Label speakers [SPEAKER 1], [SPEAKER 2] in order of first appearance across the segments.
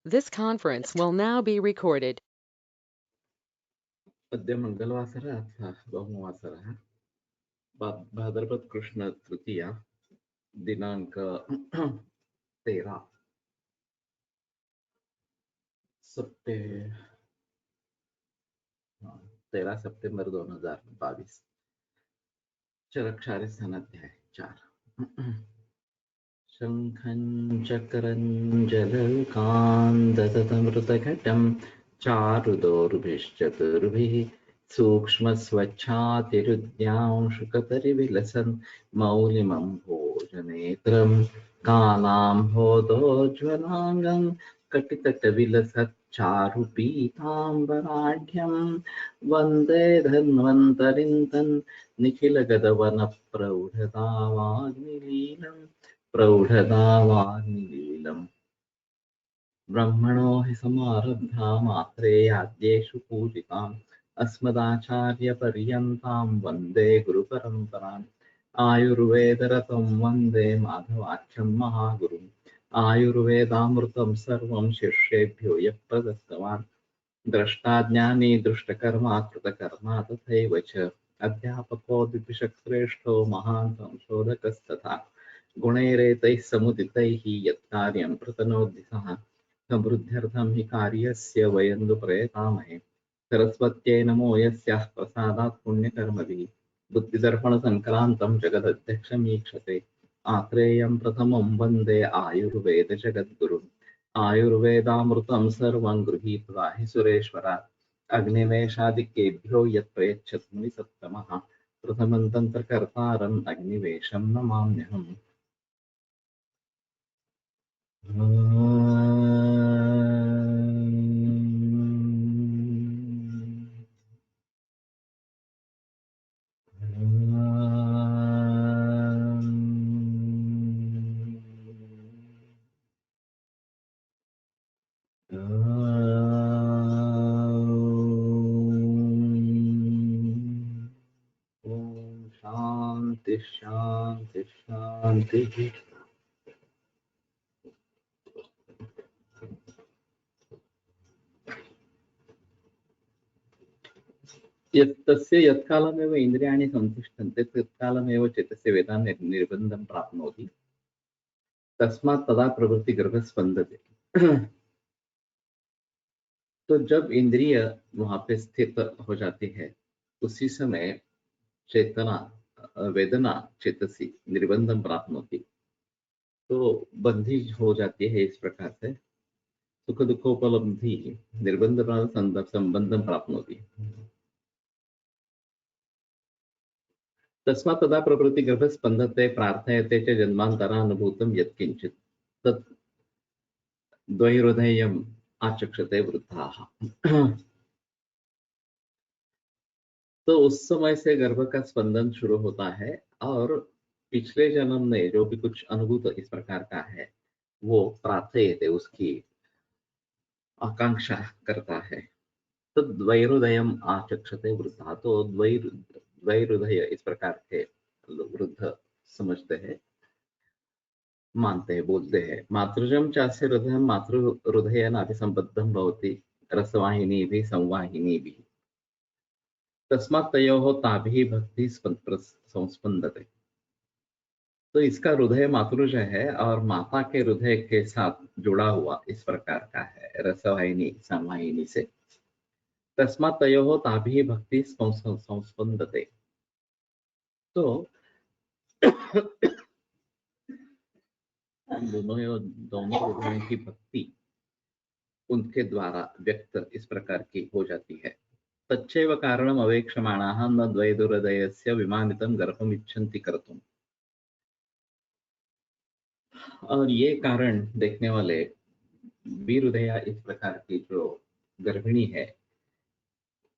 [SPEAKER 1] This conference will now be recorded.
[SPEAKER 2] अद्य मङ्गलवासरः अर्थात् सोमवासरः भाद्रपद कृष्ण तृतीया दिनाङ्क 13 सितंबर 2022 चरक्षारि सनाध्याय 4 शङ्खं चक्रं जलकान्दतमृतघटं चारुदोर्भिश्चतुर्भिः सूक्ष्मस्वच्छातिरुद्यांशुकपरिविलसन् मौलिमं भोजनेत्रं कालाम्भोदोज्ज्वलाङ्गं कटितटविलसच्चारुपीताम्बराढ्यं वन्दे धन्वन्तरिं तन् निखिलगदवनप्रौढतावाग्निलीलम् प्रौढतावाग्निलीलम् ब्रह्मणो हि समारब्धामात्रेयाद्येषु पूजिताम् अस्मदाचार्यपर्यन्तां वन्दे गुरुपरम्पराम् आयुर्वेदरतं वन्दे माधवाख्यं महागुरुम् आयुर्वेदामृतं सर्वं शिष्येभ्यो यः प्रदत्तवान् द्रष्टाज्ञानी दृष्टकर्मा कृतकर्मा तथैव च अध्यापको द्विपिशक्श्रेष्ठो महान् संशोधकस्तथा गुणैरेतैः समुदितैः यत्कार्यं प्रतनोति सः समृद्ध्यर्थं हि कार्यस्य वयं प्रयतामहे सरस्वत्यै नमो यस्याः प्रसादात् पुण्यकर्मभिः बुद्धिदर्पणसङ्क्रान्तं जगदध्यक्षमीक्षते आत्रेयं प्रथमं वन्दे आयुर्वेदजगद्गुरुम् आयुर्वेदामृतं सर्वं गृहीत्वा हि सुरेश्वरात् अग्निवेशादिकेभ्यो यत् प्रयच्छत् मुनिसत्तमः प्रथमं तन्त्रकर्तारम् अग्निवेशं नमाम्यहम्। शांति शांति शांति। यत्तस्य यत्कालमेव इन्द्रियाणि संतिष्ठन्ते तत्कालमेव चित्तस्य वेदा निर्बन्धं प्राप्नोति तस्मात् तदा प्रवृत्ति गर्भ स्पंदते। तो जब इंद्रिय वहां पे स्थित हो जाती है उसी समय चेतना वेदना चेतसी निर्बंधम प्राप्नोति, तो बंधी हो जाती है। इस प्रकार से सुख दुखोपलब्धि निर्बंध संबंधम प्राप्नोति तस्मात् तदा प्रवृत्ति गर्भ स्पंदते प्रार्थयते च जन्मान्तरानुभूतं यत्किंचित् तत् द्वैहृदयम् आचक्षते वृद्धाः। तो उस समय से गर्भ का स्पंदन शुरू होता है और पिछले जन्म में जो भी कुछ अनुभूत इस प्रकार का है वो प्रार्थयते उसकी आकांक्षा करता है। तो द्वैहृदयम आचक्षते वृद्धा, तो द्वैहृदय इस प्रकार के वृद्ध समझते हैं, मानते हैं, बोलते हैं। मातृजम चास्य हृदय मातृ हृदय नाभिसंबद्धं भवति रसवाहिनी भी संवाहिनी भी तस्मात् तयोः ताभिः भक्ति संस्पंदते। तो इसका हृदय मातृज है और माता के हृदय के साथ जुड़ा हुआ इस प्रकार का है रसवाहिनी संवाहिनी से। तस्मात् तयोः ताभिः भक्ति संस्पंदते। तो दोनों हृदयों की भक्ति उनके द्वारा व्यक्त इस प्रकार की हो जाती है। तच्चैव कारणम् अवेक्षमाणाः न द्वैहृदयस्य विमानितं गर्भम् इच्छन्ति कर्तुम्। और ये कारण देखने वाले वीरहृदया इस प्रकार की जो गर्भिणी है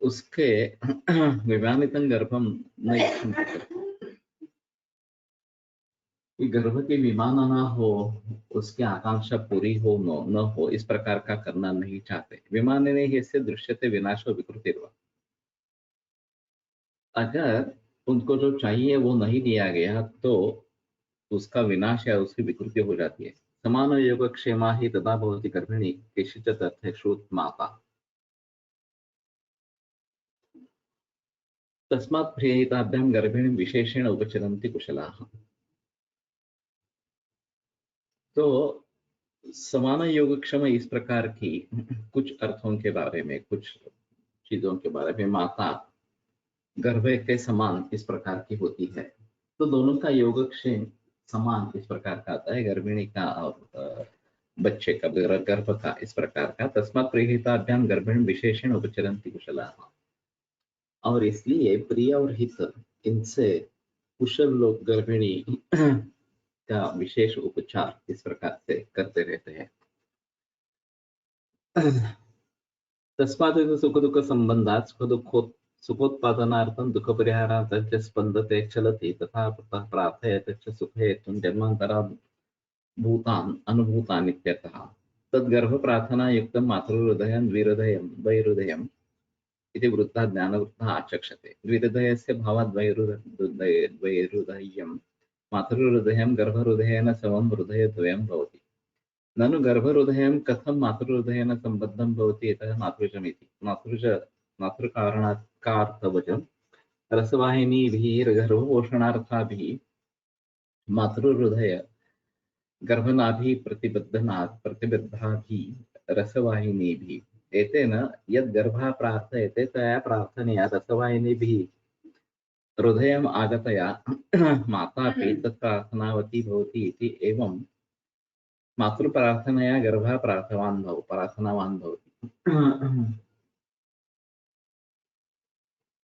[SPEAKER 2] उसके विमानितं गर्भम न इच्छन्ति कर्तुम्। गर्भ के विमान ना हो, उसकी आकांक्षा पूरी हो न हो, इस प्रकार का करना नहीं चाहते। विमानने ह्यस्य दृश्यते विनाशो विकृतिर्वा। अगर उनको जो चाहिए वो नहीं दिया गया तो उसका विनाश या उसकी विकृति हो जाती है। समानयोगक्षेमा हि तदा भवति गर्भिणी केषुचित् अर्थेषु माता। तस्मात् प्रियहिताभ्यां गर्भिणीं विशेषेण उपचरन्ति कुशलाः। तो समान योगक्षम इस प्रकार की कुछ अर्थों के बारे में, कुछ चीजों के बारे में, माता गर्भ के समान इस प्रकार की होती है। तो दोनों का योगक्षेम समान इस प्रकार का आता है, गर्भिणी का और बच्चे का, गर्भ का इस प्रकार का। तस्मात् प्रियहिताभ्यां गर्भिणी विशेषण उपचरन्ति कुशलाः। और इसलिए प्रिय और हित, इनसे कुशल लोग गर्भिणी का विशेष उपचार इस प्रकार से करते रहते हैं। तस्मात् सुख दुःख संबंधात् सुखोत्पादनार्थं दुःख परिहारार्थं च स्पन्दते चलति, तथा प्रार्थयते च सुखहेतुं जन्मान्तरात् भूतान् अनुभूतान् इत्यर्थः। तद्गर्भ प्रार्थना युक्तं मातृहृदयं द्विहृदयं द्वैहृदयम् इति वृत्ता ज्ञानवृत्तः आचक्षते। द्विहृदयस्य भावात् द्वैहृदयं मातृहृदयं गर्भहृदयेन समं हृदयद्वयं भवति। ननु गर्भहृदयं कथं मातृहृदयेन सम्बद्धं भवति? यतः मातृजमिति मातृकारणार्थवचनं रसवाहिनीभिः गर्भपोषणार्थाभिः मातृहृदय गर्भनाभिः प्रतिबद्धाभिः रसवाहिनीभिः। एतेन यद् गर्भः प्रार्थयते तया प्रार्थनया रसवाहिनीभिः हृदयम् आगतया मातापि तत् प्रार्थनावती भवति इति। एवं मातृप्रार्थनया गर्भः प्रार्थनावान् भवति।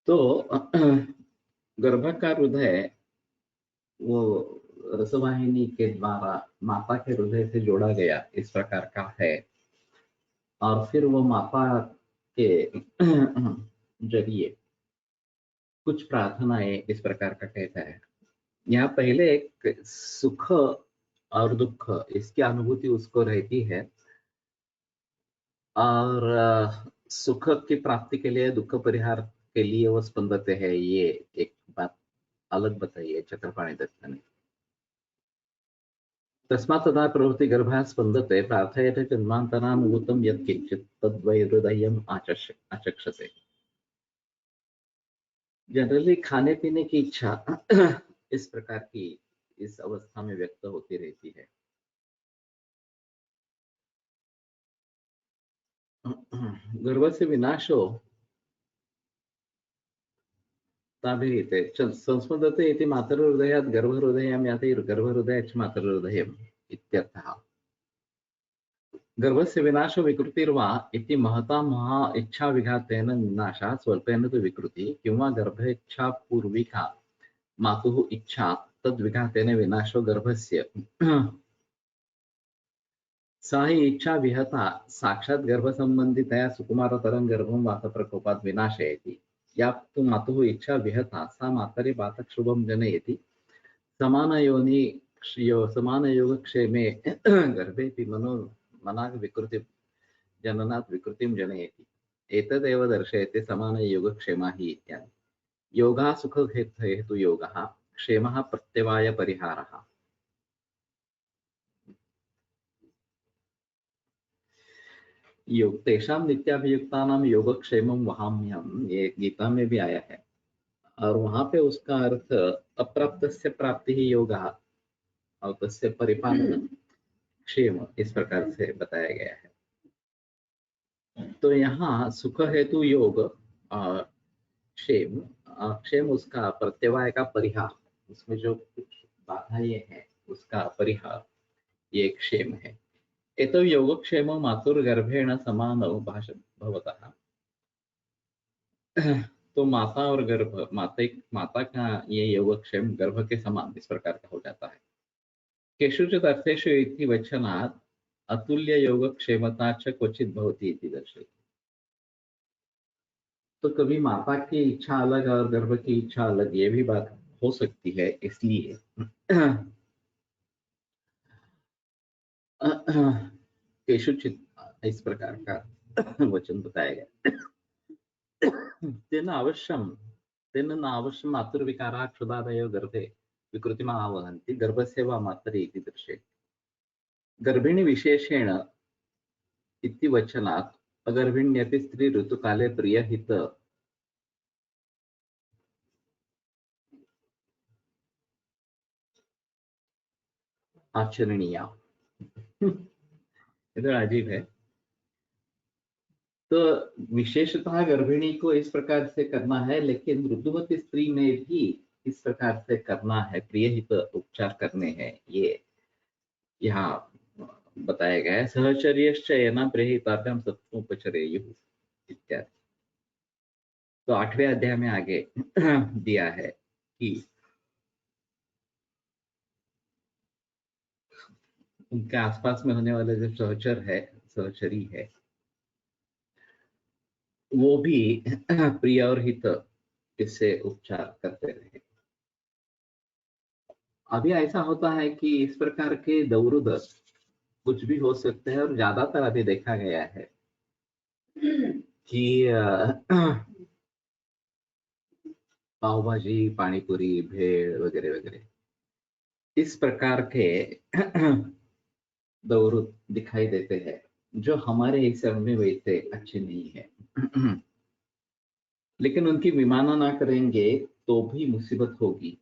[SPEAKER 2] तो गर्भ का हृदय वो रसवाहिनी के द्वारा माता के हृदय से जोड़ा गया इस प्रकार का है, और फिर वो माता के जरिए कुछ प्रार्थनाएं इस प्रकार का कहता है। यहाँ पहले एक सुख और दुख इसकी अनुभूति उसको रहती है, और सुख की प्राप्ति के लिए, दुख परिहार के लिए वो स्पंदते हैं। ये एक बात अलग बताई है चक्रपाणि दत्त ने। तस्मात् तदा प्रवृत्ति गर्भः स्पंदते प्रार्थयते जन्मान्तरानुभूतं यत् किंचित् तद्वै हृदयम् आचक्षते। जनरली खाने पीने की इच्छा इस प्रकार की इस अवस्था में व्यक्त होती रहती है। गर्भस्य विनाशो ताभिहिते संस्पन्दते इति मातृहृदयात् गर्भहृदयं याति गर्भहृदयात् मातृहृदयम् इत्यर्थः। गर्भस्य विनाशो विकृतिर्वा इति महता महा इच्छा विघातेन विनाशः स्वल्पेन तु विकृति, किं वा गर्भेच्छा पूर्विका मातुः इच्छा तद्विघातेन विनाशो गर्भस्य। सा ही इच्छा विहता साक्षात् गर्भसंबन्धितया सुकुमारतरं गर्भं वातप्रकोपात् विनाशयति। या तु मातुः इच्छा विहता सा मातरि वातक्षुभं जनयति। समानयोगक्षेमे गर्भेऽपि मनाग् विकृति जननात् विकृतिं जनयति। एतदेव दर्शयति समानयोगक्षेमा हि इत्यादि। योगः सुखहेतुयोगः, क्षेमः प्रत्यवायपरिहारः। योग तेषां नित्याभियुक्तानां योगक्षेमं वहाम्यहम्, ये गीता में भी आया है, और वहां पे उसका अर्थ अप्राप्तस्य प्राप्ति ही योगः और तस्य परिपालनं क्षेम इस प्रकार से बताया गया है। तो यहाँ सुख हेतु योग और क्षेम, क्षेम उसका प्रत्यवाय का परिहार, उसमें जो कुछ बाधाएं हैं उसका परिहार, ये क्षेम है। एतो योगक्षेम मातुर्गर्भेण समानौ भवतः। तो माता और गर्भ, माता का ये योगक्षेम गर्भ के समान इस प्रकार का हो जाता है। केषुचित् अर्थेषु इति वचनात् अतुल्य योगक्षेमता च क्वचित् भवति इति दर्शयति। तो कभी माता की इच्छा अलग और गर्भ की इच्छा अलग, ये भी बात हो सकती है। इसलिए केषुचित् इस प्रकार का वचन बताया गया। तेन न अवश्यं मातृविकाराः क्षुधादयो गर्भे विकृतिम् आवहन्ति, गर्भस्य वा मातरि इति दर्शयति। गर्भिणी विशेषेण इति वचनात् अगर्भिण्यपि स्त्री ऋतुकाले प्रियहित आचरणीया। ये तो अजीब है। तो विशेषतः गर्भिणी को इस प्रकार से करना है, लेकिन ऋतुवती स्त्री में भी इस प्रकार से करना है, प्रियहित उपचार करने हैं, ये यहाँ बताया गया है। सहचर्यश्चयन प्रियहिताभ्याम सत्वोपचरेयुः इत्यादि। तो 8वें अध्याय में आगे दिया है कि उनके आसपास में होने वाले जो सहचरी है, वो भी प्रिय और हित इससे उपचार करते रहे। अभी ऐसा होता है कि इस प्रकार के दौरुद कुछ भी हो सकते हैं, और ज्यादातर अभी देखा गया है कि पाव भाजी, पानीपुरी, भेड़ वगैरह वगैरह इस प्रकार के दौरुद दिखाई देते हैं, जो हमारे हिसाब में वैसे अच्छे नहीं है। लेकिन उनकी विमानना करेंगे तो भी मुसीबत होगी,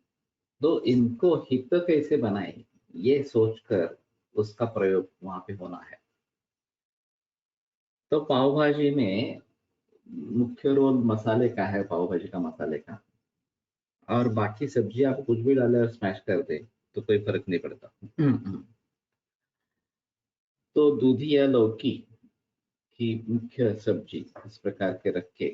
[SPEAKER 2] तो इनको हित कैसे बनाए, ये सोचकर उसका प्रयोग वहां पे होना है। तो पाव भाजी में मुख्य रोल मसाले का है, पाव भाजी का मसाले का, और बाकी सब्जी आप कुछ भी डाले और स्मैश कर दे तो कोई फर्क नहीं पड़ता। तो दूधी या लौकी की मुख्य सब्जी इस प्रकार के रख के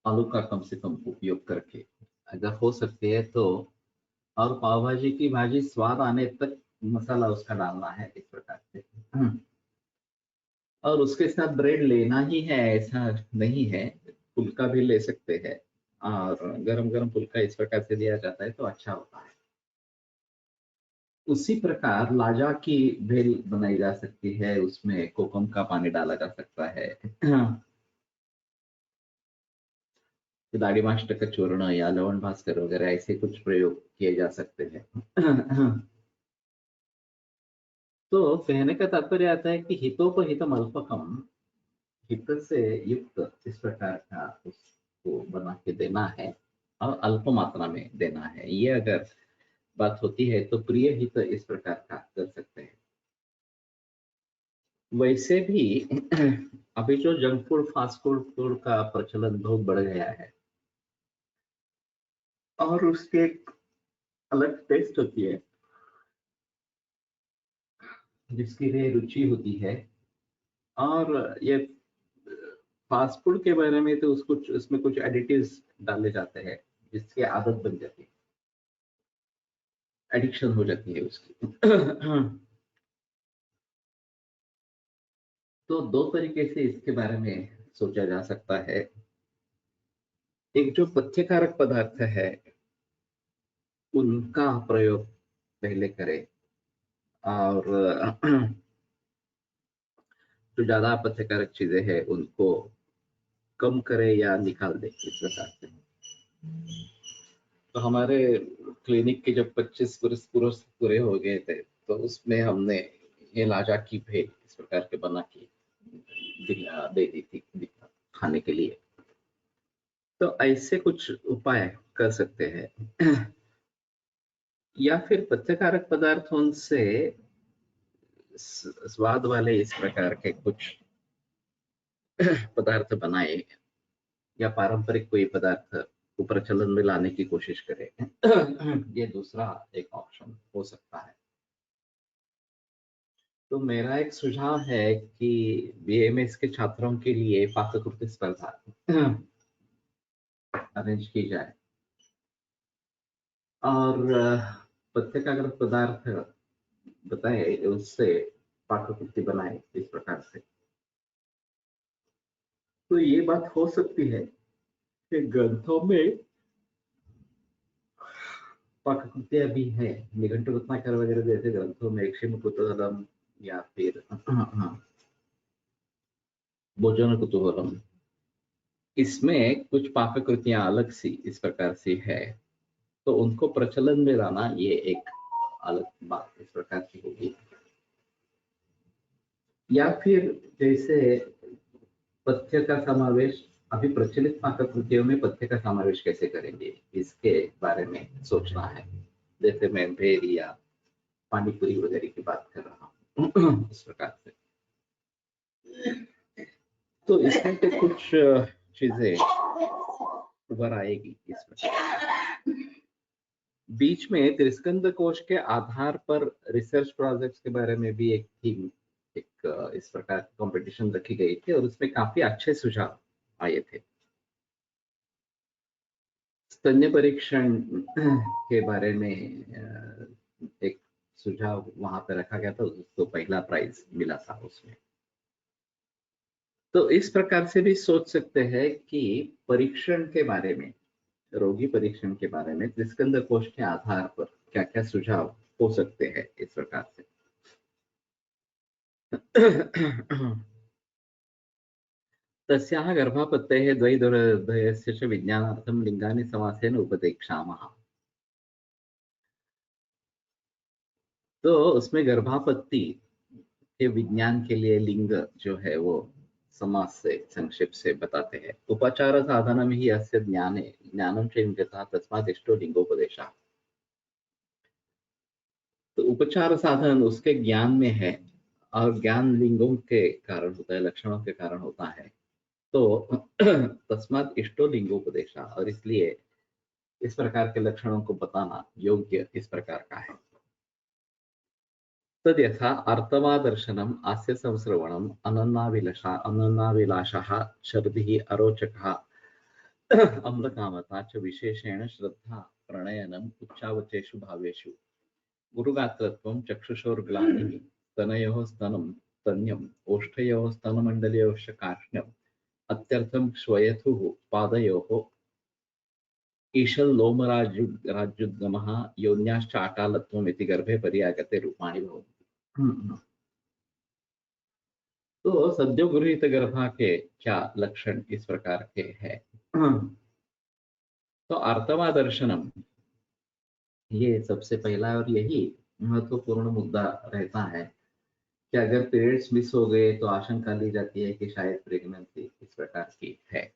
[SPEAKER 2] आलू का कम से कम उपयोग करके अगर हो सकती है तो, और पाव भाजी की भाजी स्वाद आने तक मसाला उसका डालना है इस प्रकार से। और उसके साथ ब्रेड लेना ही है ऐसा नहीं है, फुल्का भी ले सकते हैं, और गरम गरम फुल्का इस प्रकार से दिया जाता है तो अच्छा होता है। उसी प्रकार लाजा की भेल बनाई जा सकती है, उसमें कोकम का पानी डाला जा सकता है। दाढ़ी मास्ट का चूर्ण या लवण भास्कर वगैरह ऐसे कुछ प्रयोग किए जा सकते हैं। तो कहने का तात्पर्य आता है कि हितोपहितम अल्पकम, हित से युक्त इस प्रकार का उसको बना के देना है, और अल्प मात्रा में देना है। ये अगर बात होती है तो प्रिय हित इस प्रकार का कर सकते हैं। वैसे भी अभी जो जंक फूड, फास्ट फूड का प्रचलन बहुत बढ़ गया है, और उसकी एक अलग टेस्ट होती है, जिसकी लिए रुचि होती है। और ये फास्ट फूड के बारे में तो उसको उसमें कुछ एडिटिव्स डाले जाते हैं, जिसकी आदत बन जाती है, एडिक्शन हो जाती है उसकी। तो दो तरीके से इसके बारे में सोचा जा सकता है। एक जो पथ्यकारक पदार्थ है उनका प्रयोग पहले करें, और जो ज्यादा पथ्यकारक चीजें हैं उनको कम करे या निकाल दे इस प्रकार से। तो हमारे क्लिनिक के जब 25 वर्ष पूरे हो गए थे, तो उसमें हमने ये लाजा की भेल इस प्रकार के बना के दे दी थी खाने के लिए। तो ऐसे कुछ उपाय कर सकते हैं। या फिर पथ्यकारक पदार्थों से स्वाद वाले इस प्रकार के कुछ पदार्थ बनाए, या पारंपरिक कोई पदार्थ को प्रचलन में लाने की कोशिश करें। ये दूसरा एक ऑप्शन हो सकता है। तो मेरा एक सुझाव है कि बीएमएस के छात्रों के लिए पाककृति स्पर्धा अरेंज की जाए, और पथ्यकारक पदार्थ बताए उससे पाककृति बनाए इस प्रकार से। तो ये बात हो सकती है कि ग्रंथों में पाककृतियां भी है, निघंटु रत्नाकर वगैरह जैसे ग्रंथों में क्षीम कुतूहलम या फिर भोजन कुतूहलम, इसमें कुछ पाककृतियां अलग सी इस प्रकार से है, तो उनको प्रचलन में लाना ये एक अलग बात इस प्रकार की होगी। या फिर जैसे पथ्य का समावेश, अभी प्रचलित पाककृतियों में पथ्य का समावेश कैसे करेंगे इसके बारे में सोचना है। जैसे मैं भेल या पानीपुरी वगैरह की बात कर रहा हूँ इस प्रकार से। तो इसमें से कुछ चीजें उभर आएगी इस प्रकार। बीच में त्रिस्कंद कोश के आधार पर रिसर्च प्रोजेक्ट्स के बारे में भी एक थीम, एक इस प्रकार की कंपटीशन रखी गई थी और उसमें काफी अच्छे सुझाव आए थे। स्तन्य परीक्षण के बारे में एक सुझाव वहां पे रखा गया था, उसको पहला प्राइज मिला था उसमें। तो इस प्रकार से भी सोच सकते हैं कि परीक्षण के बारे में, रोगी परीक्षण के बारे में त्रिस्कंद कोश के आधार पर क्या क्या सुझाव हो सकते हैं इस प्रकार से। तस्याः गर्भापत्तेः द्वैधोरधयस्य च विज्ञानार्थं लिंगानि समासेन उपदेक्षामः। तो उसमें गर्भापत्ति के विज्ञान के लिए लिंग जो है वो समास से संक्षेप से बताते हैं। उपचार साधनम ही अस्य ज्ञाने ज्ञानं च युञ्जतः तस्मादिष्टो लिंगोपदेशः। तो उपचार साधन उसके ज्ञान में है और ज्ञान लिंगों के कारण होता है, लक्षणों के कारण होता है। तो तस्मात् इष्टो लिंगोपदेशः, और इसलिए इस प्रकार के लक्षणों को बताना योग्य इस प्रकार का है। तद यथा अर्थवादर्शनम आस्य संश्रवणम अनन्नाभिलाषः शर्दिः अरोचकः अम्लकामता च विशेषेण श्रद्धा प्रणयनम उच्चावचेषु भावेषु गुरुगात्रत्वं चक्षुषोर्ग्लानिः स्तनयोः स्तनं स्तन्यम् ओष्ठयोः स्तनमण्डलयोश्च कार्ष्ण्यम् अत्यर्थं श्वयथुः पादयोः ईशल्लोमराज्युद्गमः योन्याश्च आटालत्वम् इति गर्भे पर्यागते रूपाणि भवन्ति। तो सद्यो गृहीत गर्भा के क्या लक्षण इस प्रकार के हैं। तो आर्तवा दर्शनम, ये सबसे पहला और यही महत्वपूर्ण मुद्दा रहता है कि अगर पीरियड्स मिस हो गए तो आशंका ली जाती है कि शायद प्रेगनेंसी इस प्रकार की है।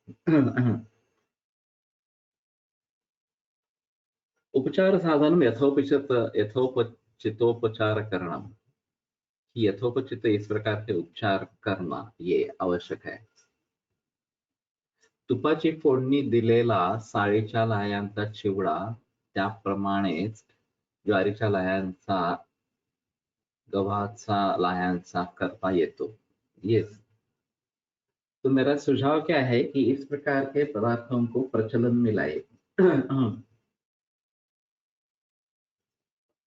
[SPEAKER 2] उपचार साधन यथोपचितोपचार करणम, यथोपचित इस प्रकार के उपचार करना ये आवश्यक है। तुपाची फोडणी दिलेला साळीच्या लाह्यांचा चिवडा त्याप्रमाणेच ज्वारीच्या लाह्यांचा, गव्हाचा लाह्यांचा करता येतो। यस, तो मेरा सुझाव क्या है कि इस प्रकार के पदार्थों को प्रचलन में लाए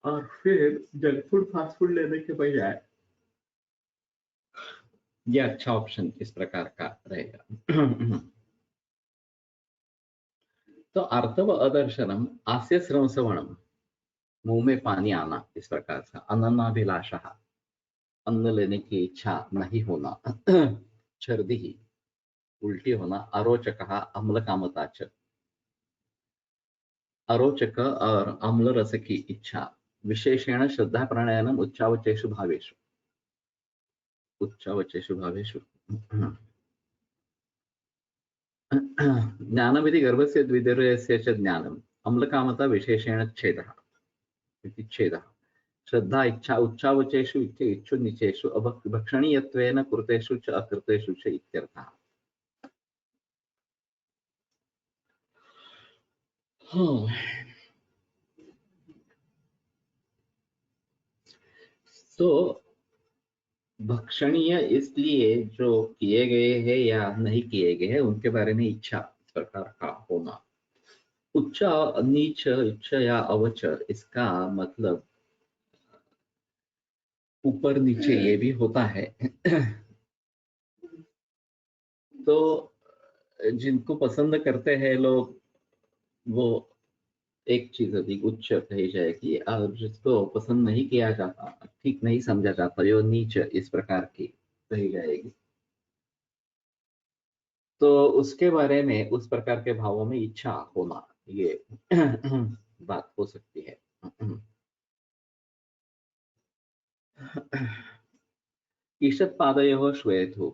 [SPEAKER 2] और फिर जंक फूड फास्ट फूड लेने के बजाय ये अच्छा ऑप्शन इस प्रकार का रहेगा। तो आर्तव अदर्शनम आस्य श्रंसवणम, मुंह में पानी आना इस प्रकार से। अनन्नाभिलाषः, अन्न लेने की इच्छा नहीं होना। छर्दी, उल्टी होना। अरोचकः अम्लकामता च, अरोचक और अम्ल रस की इच्छा। विशेषेण श्रद्धा प्राणायाम उच्चावचेषु भावेषु, उच्चावचेषु भावेषु। ज्ञानमिति गर्भस्य द्वितीयस्य च ज्ञानम् अम्लकामता विशेषेण छेदः इति छेदः। श्रद्धा इच्छा उच्चावचेषु इच्छु निचेषु भक्षणीयत्वेन कृतेषु च अकृतेषु च इत्यर्थः। तो भक्षणीय इसलिए जो किए गए हैं या नहीं किए गए हैं उनके बारे में इच्छा इस प्रकार का होना। उच्च नीच उच्च या अवच, इसका मतलब ऊपर नीचे ये भी होता है। तो जिनको पसंद करते हैं लोग, वो एक चीज अधिक उच्च कही जाएगी, और जिसको पसंद नहीं किया जाता, ठीक नहीं समझा जाता, यो नीच इस प्रकार की कही जाएगी। तो उसके बारे में उस प्रकार के भावों में इच्छा होना, ये बात हो सकती है। ईषत्पादयोः श्वेतु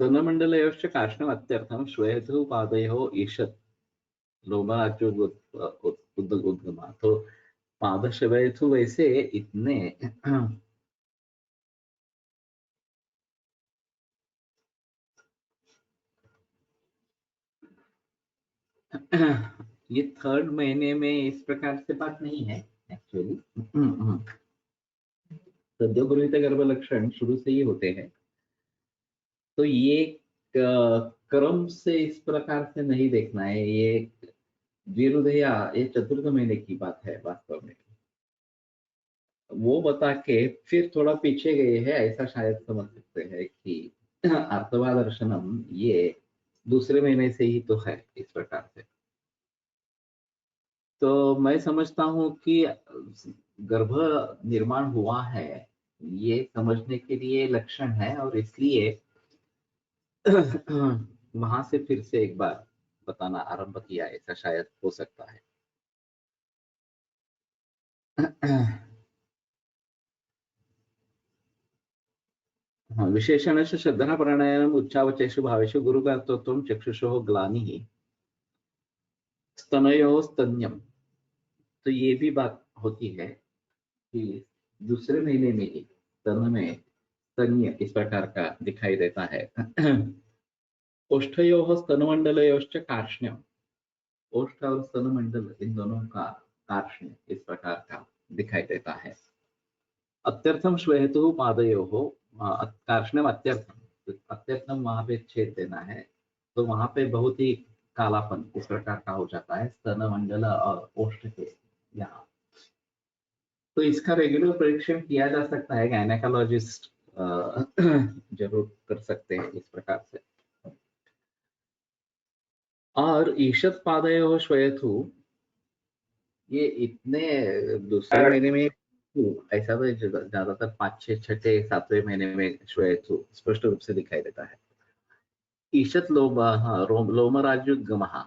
[SPEAKER 2] स्तनमण्डलयोश्च कार्ष्णम् अत्यर्थं श्वेतु पादयोः ईषत् उद्गमा। तो पाद श्वेतु वैसे इतने ये थर्ड महीने में इस प्रकार से बात नहीं है एक्चुअली। सद्योगृहीत गर्भ लक्षण शुरू से ही होते हैं, तो ये क्रम से इस प्रकार से नहीं देखना है। ये द्विहृदया ये चतुर्थ महीने की बात है वास्तव में। वो बता के फिर थोड़ा पीछे गए हैं, ऐसा शायद समझ सकते हैं कि अर्थवा दर्शनम ये दूसरे महीने से ही तो है इस प्रकार से। तो मैं समझता हूं कि गर्भ निर्माण हुआ है ये समझने के लिए लक्षण है, और इसलिए वहां से फिर से एक बार बताना आरंभ किया, ऐसा शायद हो सकता है। विशेषणस्य श्रद्धनाप्राणायामम् उच्चावचेषु भावेषु गुरुकर्तृत्वं चक्षुषोः ग्लानिः स्तनयोः स्तन्यम। तो ये भी बात होती है कि दूसरे महीने में ही स्तन में स्तन्य इस प्रकार का दिखाई देता है। ओष्ठयोः स्तनमंडलयोश्च कार्ष्ण्यम। ओष्ठ और स्तनमंडल इन दोनों का कार्ष्ण्य इस प्रकार का दिखाई देता है। अत्यर्थम श्वेतु पादयोः कार्ष्ण्यम अत्यर्थम। अत्यर्थम वहां पे छेद देना है, तो वहां पे बहुत ही कालापन इस प्रकार का हो जाता है स्तनमंडल और ओष्ठ के यहाँ। तो इसका रेगुलर परीक्षण किया जा सकता है, गायनेकोलॉजिस्ट जरूर कर सकते हैं इस प्रकार से। और ईशत पादयोः श्वेतु ये इतने दूसरे महीने में ऐसा तो ज्यादातर 5, 6, 6, 7वें महीने में श्वेतु स्पष्ट रूप से दिखाई देता है। ईशत लोमराजुगमः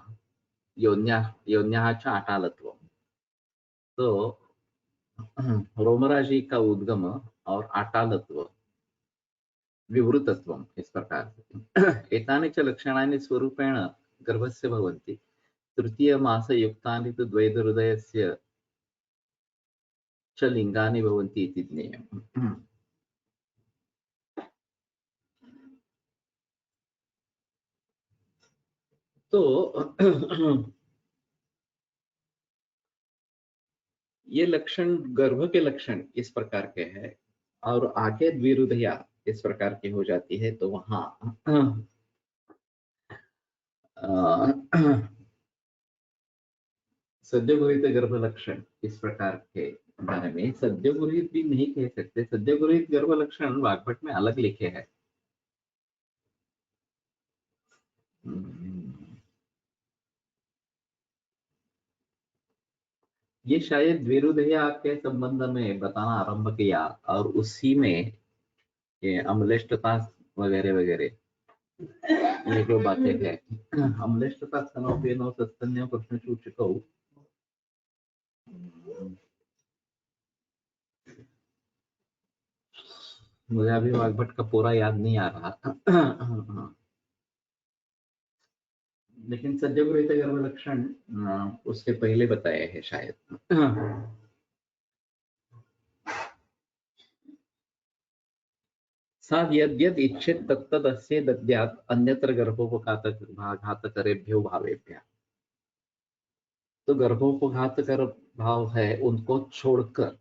[SPEAKER 2] योन्याः च अटालत्वम्। तो रोमराजी का उद्गम और अटालत्व विवृतत्वम् इस प्रकार से। एतानि च लक्षणानि स्वरूपेण गर्भस्य भवन्ति। तृतीयमासयुक्तानि तु द्वैतहृदयस्य च लिंगानि भवन्ति इति ज्ञेयम्। तो ये लक्षण गर्भ के लक्षण इस प्रकार के हैं, और आगे द्विहृदया इस प्रकार की हो जाती है, तो वहां सद्योगृहीत गर्भ लक्षण इस प्रकार के बारे में सद्योगृहीत भी नहीं कह सकते। सद्योगृहीत गर्भ लक्षण वाग्भट में अलग लिखे हैं। ये शायद द्विहृदया के संबंध में बताना आरंभ किया, और उसी में ये अम्लेष्टता वगैरह वगैरह ये जो बातें हैं, अम्लेष्टता स्तनोपेनो सस्तन्य प्रश्नसूचकौ। मुझे अभी वाग्भट का पूरा याद नहीं आ रहा। लेकिन सद्योगृहीत गर्भ लक्षण उससे पहले बताए हैं शायद। साध यद्यद इच्छेत तत्तदस्य दद्यात् अन्यत्र गर्भोपघातकरेभ्यो भावेभ्यः। तो गर्भोपघातकर भाव है उनको छोड़कर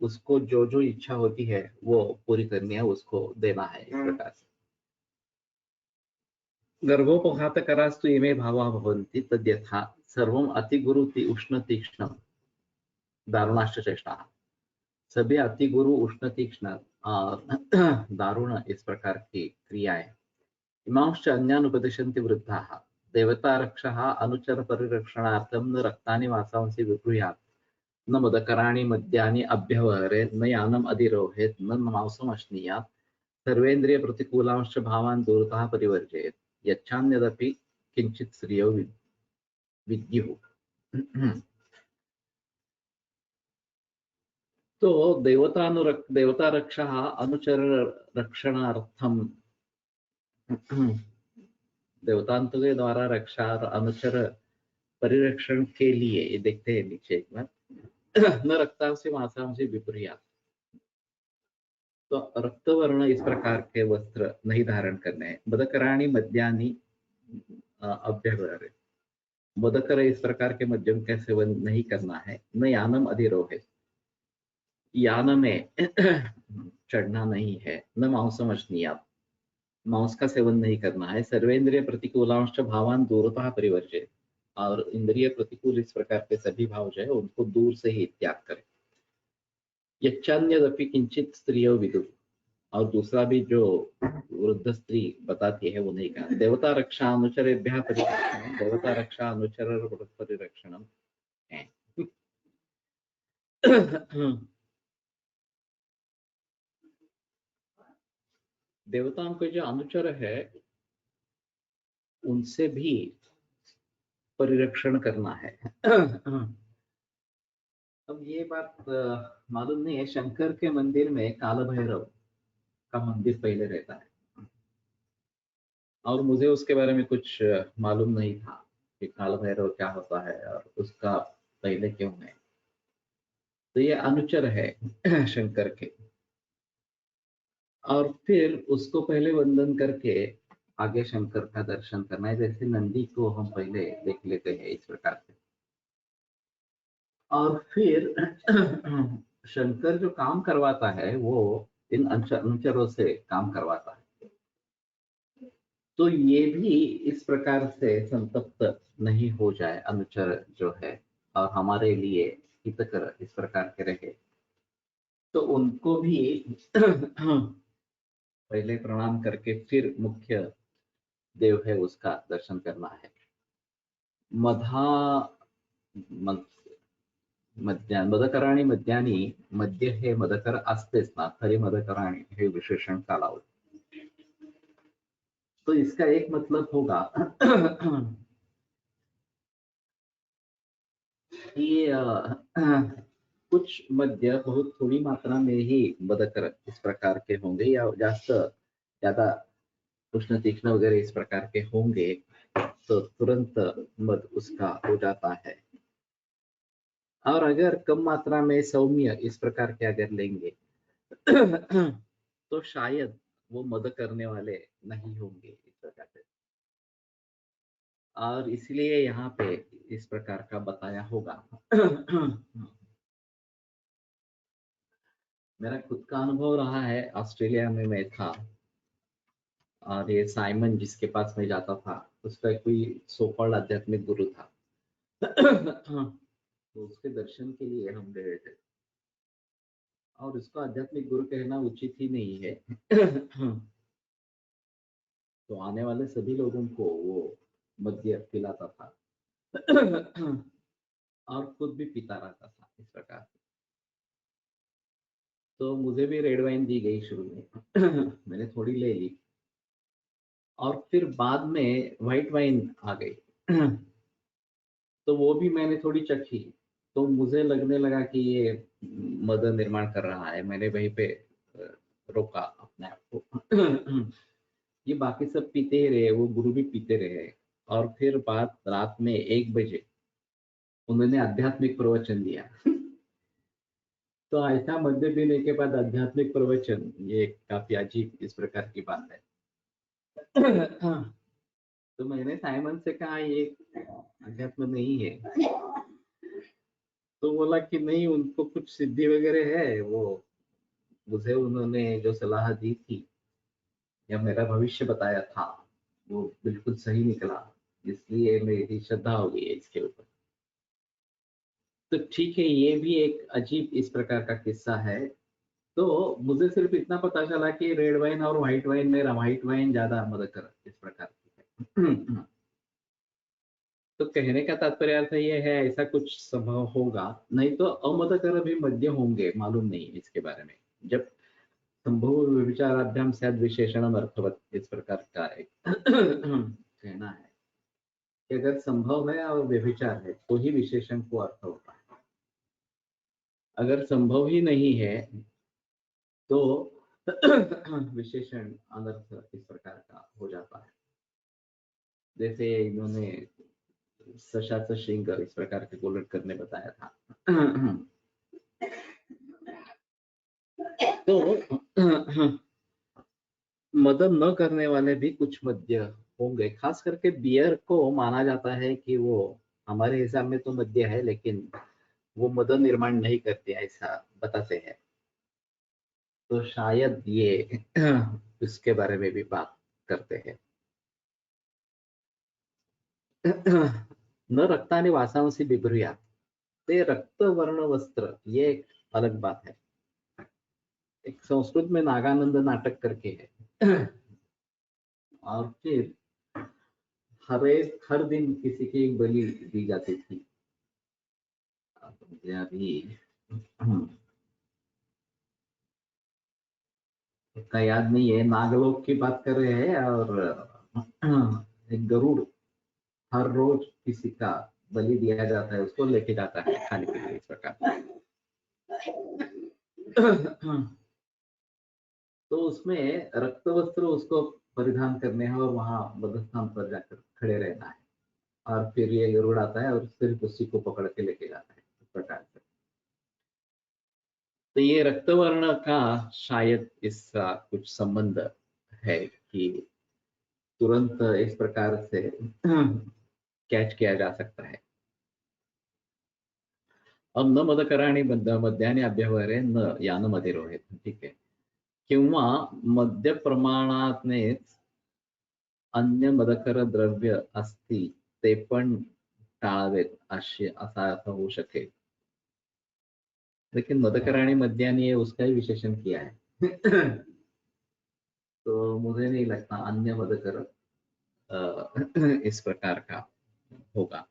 [SPEAKER 2] उसको जो जो इच्छा होती है वो पूरी करनी है, उसको देना है इस प्रकार से। गर्भोपघातकरास्तु इमे भावा भवन्ति तद्यथा सर्वम् अतिगुरु उष्ण तीक्ष्ण दारुणाश्च चेष्टाः। सभी अतिगुरु उष्ण तीक्ष्ण और दारुण इस प्रकार की क्रियाएं इमांश्च अन्यान् उपदिशन्ति वृद्धाः। देवतारक्षः अनुचर परिरक्षणार्थं न रक्तानि वासांसि विगृह्यात्, न मदकराणि मद्यानि अभ्यवहरेत्, न यानम् अधिरोहेत्, न मांसम् अश्नीयात्, सर्वेन्द्रिय प्रतिकूलांश्च भावान् दूरतः परिवर्जयेत्। यच्छान्यदपि किंचित श्रियो विद्युः। तो देवता रक्षा अनुचर रक्षणार्थम, देवताओं के द्वारा रक्षा और अनुचर परिरक्षण के लिए, ये देखते हैं नीचे एक बार, न रक्तांसी मांसांसी विपर्या, तो रक्तवर्ण इस प्रकार के वस्त्र नहीं धारण करने हैं। बदकराणी मद्यानी अभ्यवहार, बदकर इस प्रकार के मद्यम का सेवन नहीं करना है। न यानम अधिरोहे, यान में चढ़ना नहीं है। न मांसम अश्नीयात, मांस का सेवन नहीं करना है। सर्वेंद्रिय प्रतिकूलांश भावान दूरतः परिवर्जे, और इंद्रिय प्रतिकूल इस प्रकार के सभी भाव जो है उनको दूर से ही त्याग करें। यच्चान्यदपि किंचित स्त्रियो विदु, और दूसरा भी जो वृद्ध स्त्री बताती है वो नहीं कहा। देवता रक्षा अनुचरेभ्यः परिरक्षणम, देवता रक्षा अनुचर परिरक्षणम है। देवताओं के जो अनुचर है उनसे भी परिरक्षण करना है। अब ये बात मालूम नहीं है, शंकर के मंदिर में काल भैरव का मंदिर पहले रहता है, और मुझे उसके बारे में कुछ मालूम नहीं था कि काल भैरव क्या होता है और उसका पहले क्यों है। तो ये अनुचर है शंकर के, और फिर उसको पहले वंदन करके आगे शंकर का दर्शन करना है। जैसे नंदी को हम पहले देख लेते हैं इस प्रकार से, और फिर शंकर जो काम करवाता है वो इन अनुचरों से काम करवाता है। तो ये भी इस प्रकार से संतप्त नहीं हो जाए अनुचर जो है, और हमारे लिए हितकर इस प्रकार के रहे, तो उनको भी पहले प्रणाम करके फिर मुख्य देव है उसका दर्शन करना है। मधा मदकराणी मद्यानी, मद्य हे मदकर असतेच ना, खरे मदकराणी हे विशेषण कालावत। तो इसका एक मतलब होगा कि कुछ मद्य बहुत थोड़ी मात्रा में ही मदकर इस प्रकार के होंगे, या ज्यादा उष्ण तीक्ष्ण वगैरह इस प्रकार के होंगे तो तुरंत मद उसका हो जाता है। और अगर कम मात्रा में सौम्य इस प्रकार के अगर लेंगे तो शायद वो मद करने वाले नहीं होंगे इस प्रकार से, और इसलिए यहाँ पे इस प्रकार का बताया होगा। मेरा खुद का अनुभव रहा है, ऑस्ट्रेलिया में मैं था, और ये साइमन जिसके पास मैं जाता था उसका कोई सोकॉल्ड आध्यात्मिक गुरु था। तो उसके दर्शन के लिए हम गए थे, और उसको आध्यात्मिक गुरु कहना उचित ही नहीं है। तो आने वाले सभी लोगों को वो मद्य पिलाता था और खुद भी पीता रहता था इस प्रकार से। तो मुझे भी रेड वाइन दी गई शुरू में मैंने थोड़ी ले ली, और फिर बाद में व्हाइट वाइन आ गई तो वो भी मैंने थोड़ी चखी, तो मुझे लगने लगा कि ये मद निर्माण कर रहा है। मैंने वहीं पे रोका अपने आप को। ये बाकी सब पीते ही रहे, वो गुरु भी पीते रहे, और फिर बात रात में 1 बजे उन्होंने आध्यात्मिक प्रवचन दिया। तो ऐसा मध्य पीने के बाद आध्यात्मिक प्रवचन, ये काफी अजीब इस प्रकार की बात है। तो मैंने साइमन से कहा ये अध्यात्म नहीं है, तो बोला कि नहीं, उनको कुछ सिद्धि वगैरह है, वो मुझे उन्होंने जो सलाह दी थी या मेरा भविष्य बताया था वो बिल्कुल सही निकला, इसलिए मेरी श्रद्धा हो गई है इसके ऊपर। तो ठीक है, ये भी एक अजीब इस प्रकार का किस्सा है। तो मुझे सिर्फ इतना पता चला कि रेड वाइन और व्हाइट वाइन में व्हाइट वाइन ज्यादा मदद कर इस प्रकार की है। तो कहने का तात्पर्य अर्थ ये है, ऐसा कुछ संभव होगा, नहीं तो अमदकर भी मध्य होंगे, मालूम नहीं इसके बारे में। जब संभव व्यभिचाराभ्याम स्याद विशेषणम अर्थवत, इस प्रकार का एक कहना है कि अगर संभव है और व्यभिचार है तो ही विशेषण को अर्थ होता है, अगर संभव ही नहीं है तो विशेषण अनर्थ इस प्रकार का हो जाता है। जैसे इन्होंने सशाचं शिंग इस प्रकार के उलट करने बताया था। तो मदद न करने वाले भी कुछ मद्य होंगे, खास करके बियर को माना जाता है कि वो हमारे हिसाब में तो मद्य है लेकिन वो मद निर्माण नहीं करते ऐसा बताते हैं, तो शायद ये इसके बारे में भी बात करते हैं। न रक्तानि वासांसी बिभ्रूयात्, ते रक्त वर्ण वस्त्र, ये एक अलग बात है। एक संस्कृत में नागानंद नाटक करके है, और फिर हर दिन किसी की एक बलि दी जाती थी। मुझे अभी उसका याद नहीं है, नागलोक की बात कर रहे हैं, और एक गरुड़ हर रोज किसी का बलि दिया जाता है, उसको लेके जाता है खाने के लिए, इस प्रकार। तो उसमें रक्त वस्त्र उसको परिधान करने हैं और वहां बदस्थान पर जाकर खड़े रहना है, और फिर ये गरुड़ आता है और सिर्फ उसी को पकड़ के लेके जाता है, इस प्रकार से। तो ये रक्तवर्ण का शायद इसका कुछ संबंध है कि तुरंत इस प्रकार से कैच किया जा सकता है। अब न मदकराणी मद्याने अभ्यवहारे न यानमधिरोहित, ठीक आहे, किंवा मद्य प्रमाणातनेच अन्य मदकर द्रव्य असती ते पण टाळावेत, असा अर्थ होऊ शकेल। लेकिन मदकराणी मद्याने उसका ही विशेषण किया है। तो मुझे नहीं लगता अन्य मदकर इस प्रकार का होगा।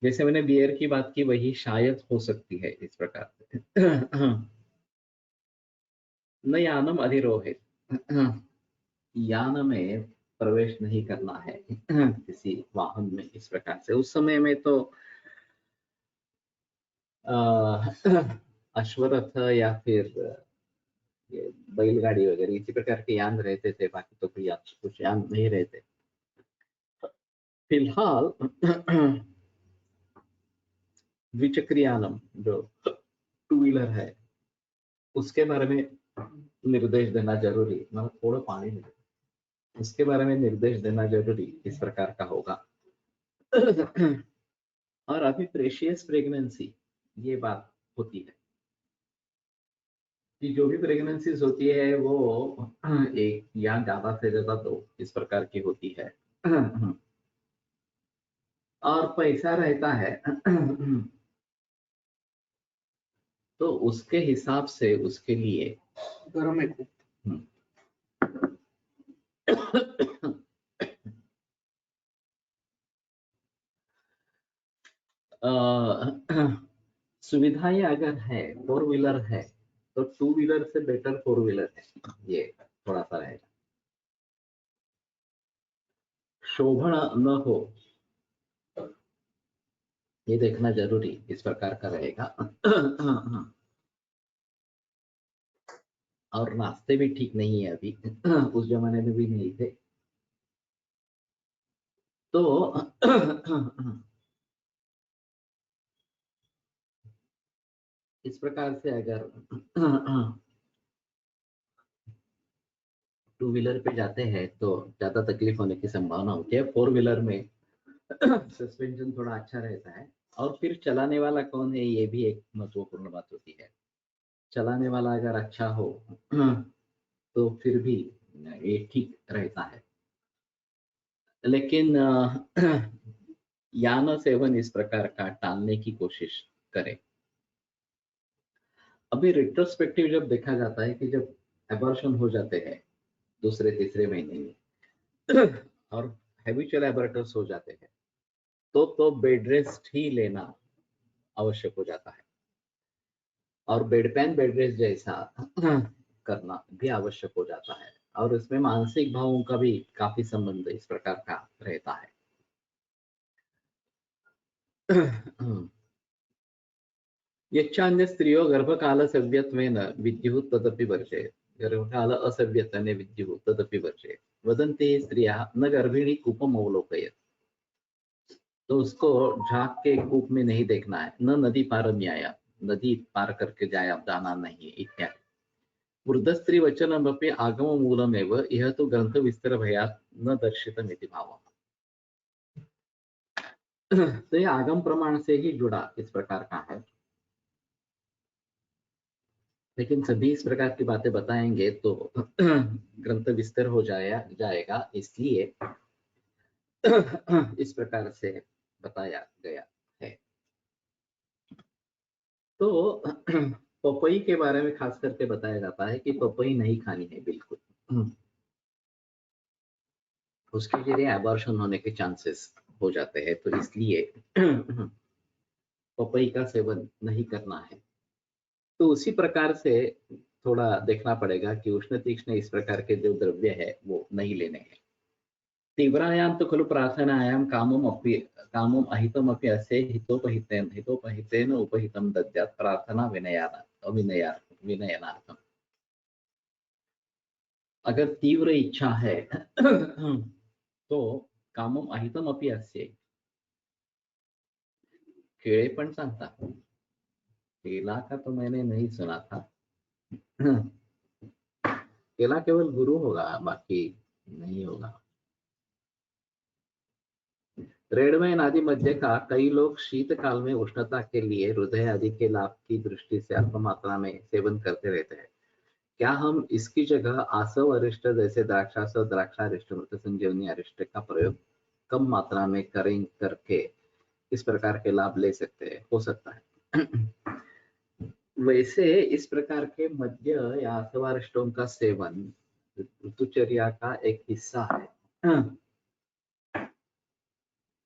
[SPEAKER 2] जैसे मैंने बियर की बात की, वही शायद हो सकती है इस प्रकार से। न यानम अधिरोहित, यान में प्रवेश नहीं करना है किसी वाहन में, इस प्रकार से। उस समय में तो अश्वरथ या फिर ये बैलगाड़ी वगैरह इसी प्रकार के यान रहते थे, बाकी तो कोई कुछ यान नहीं रहते। फिलहाल द्विचक्रियानम जो टू व्हीलर है उसके बारे में निर्देश देना जरूरी, मतलब थोड़ा पानी में उसके बारे में निर्देश देना जरूरी इस प्रकार का होगा। और अभी प्रेशियस प्रेगनेंसी ये बात होती है कि जो भी प्रेगनेंसीज होती है वो एक या ज्यादा से ज्यादा 2 इस प्रकार की होती है, और पैसा रहता है तो उसके हिसाब से उसके लिए गरम है खूप। सुविधाएं अगर है, 4 व्हीलर है तो 2 व्हीलर से बेटर 4 व्हीलर है, ये थोड़ा सा रहेगा। शोभन न हो ये देखना जरूरी इस प्रकार का रहेगा। और रास्ते भी ठीक नहीं है अभी, उस जमाने में भी नहीं थे, तो इस प्रकार से अगर 2 व्हीलर पे जाते हैं तो ज्यादा तकलीफ होने की संभावना होती है। 4 व्हीलर में सस्पेंशन थोड़ा अच्छा रहता है, और फिर चलाने वाला कौन है ये भी एक महत्वपूर्ण बात होती है। चलाने वाला अगर अच्छा हो तो फिर भी ये ठीक रहता है। लेकिन यान सेवन इस प्रकार का टालने की कोशिश करें। अभी रिट्रोस्पेक्टिव जब देखा जाता है कि जब एबॉर्शन हो जाते हैं दूसरे तीसरे महीने में और हैबिचुअल एबॉर्टर्स हो जाते हैं तो बेड रेस्ट ही लेना आवश्यक हो जाता है। और बेड रेस्ट जैसा करना भी आवश्यक हो जाता है, और इसमें मानसिक भावों का भी काफी संबंध इस प्रकार का रहता है। यच्चान्य स्त्रियो गर्भकाल सव्यत्वेन विद्युः तदपि वर्जेत। गर्भकाल असव्यत्वेन विद्युः तदपि वर्जेत। वदन्ति स्त्रियः न गर्भिणी कूपम अवलोकयेत्। तो उसको झांक के कूप में नहीं देखना है, न नदी पार न्याया, नदी पार करके जाना नहीं इत्यादि। वृद्धस्त्री वचनमपि आगम मूलमेव यह तो ग्रंथ विस्तार भयात् न दर्शितमिति भावः। तो ये आगम प्रमाण से ही जुड़ा इस प्रकार का है, लेकिन सभी इस प्रकार की बातें बताएंगे तो ग्रंथ विस्तार हो जाएगा, इसलिए इस प्रकार से बताया गया है। तो पपई के बारे में खास करके बताया जाता है कि पपई नहीं खानी है बिल्कुल, उसके लिए एबॉर्शन होने के चांसेस हो जाते हैं, तो इसलिए पपई का सेवन नहीं करना है। तो उसी प्रकार से थोड़ा देखना पड़ेगा कि उष्ण तीक्ष्ण इस प्रकार के जो द्रव्य है वो नहीं लेने हैं। तीव्रायां तो खलु प्रार्थनायां कामम अहितमपि अस्य हितोपहितेन उपहितं दद्यात् प्रार्थना विनयनार्थम। अगर तीव्र इच्छा है तो कामम अहितमपि अस्य, केळे पण सांगतात, केला का तो मैंने नहीं सुना था। केला केवल गुरु होगा, बाकी नहीं होगा। रेड वाइन आदि मध्य का कई लोग शीतकाल में उष्णता के लिए हृदय आदि के लाभ की दृष्टि से अल्प मात्रा में सेवन करते रहते हैं। क्या हम इसकी जगह आसव अरिष्ट जैसे द्राक्षासव, द्राक्षारिष्ट, मृत संजीवनी अरिष्ट का प्रयोग कम मात्रा में करके इस प्रकार के लाभ ले सकते हैं? हो सकता है। वैसे इस प्रकार के मद्य या आसवारिष्टों का सेवन ऋतुचर्या का एक हिस्सा है,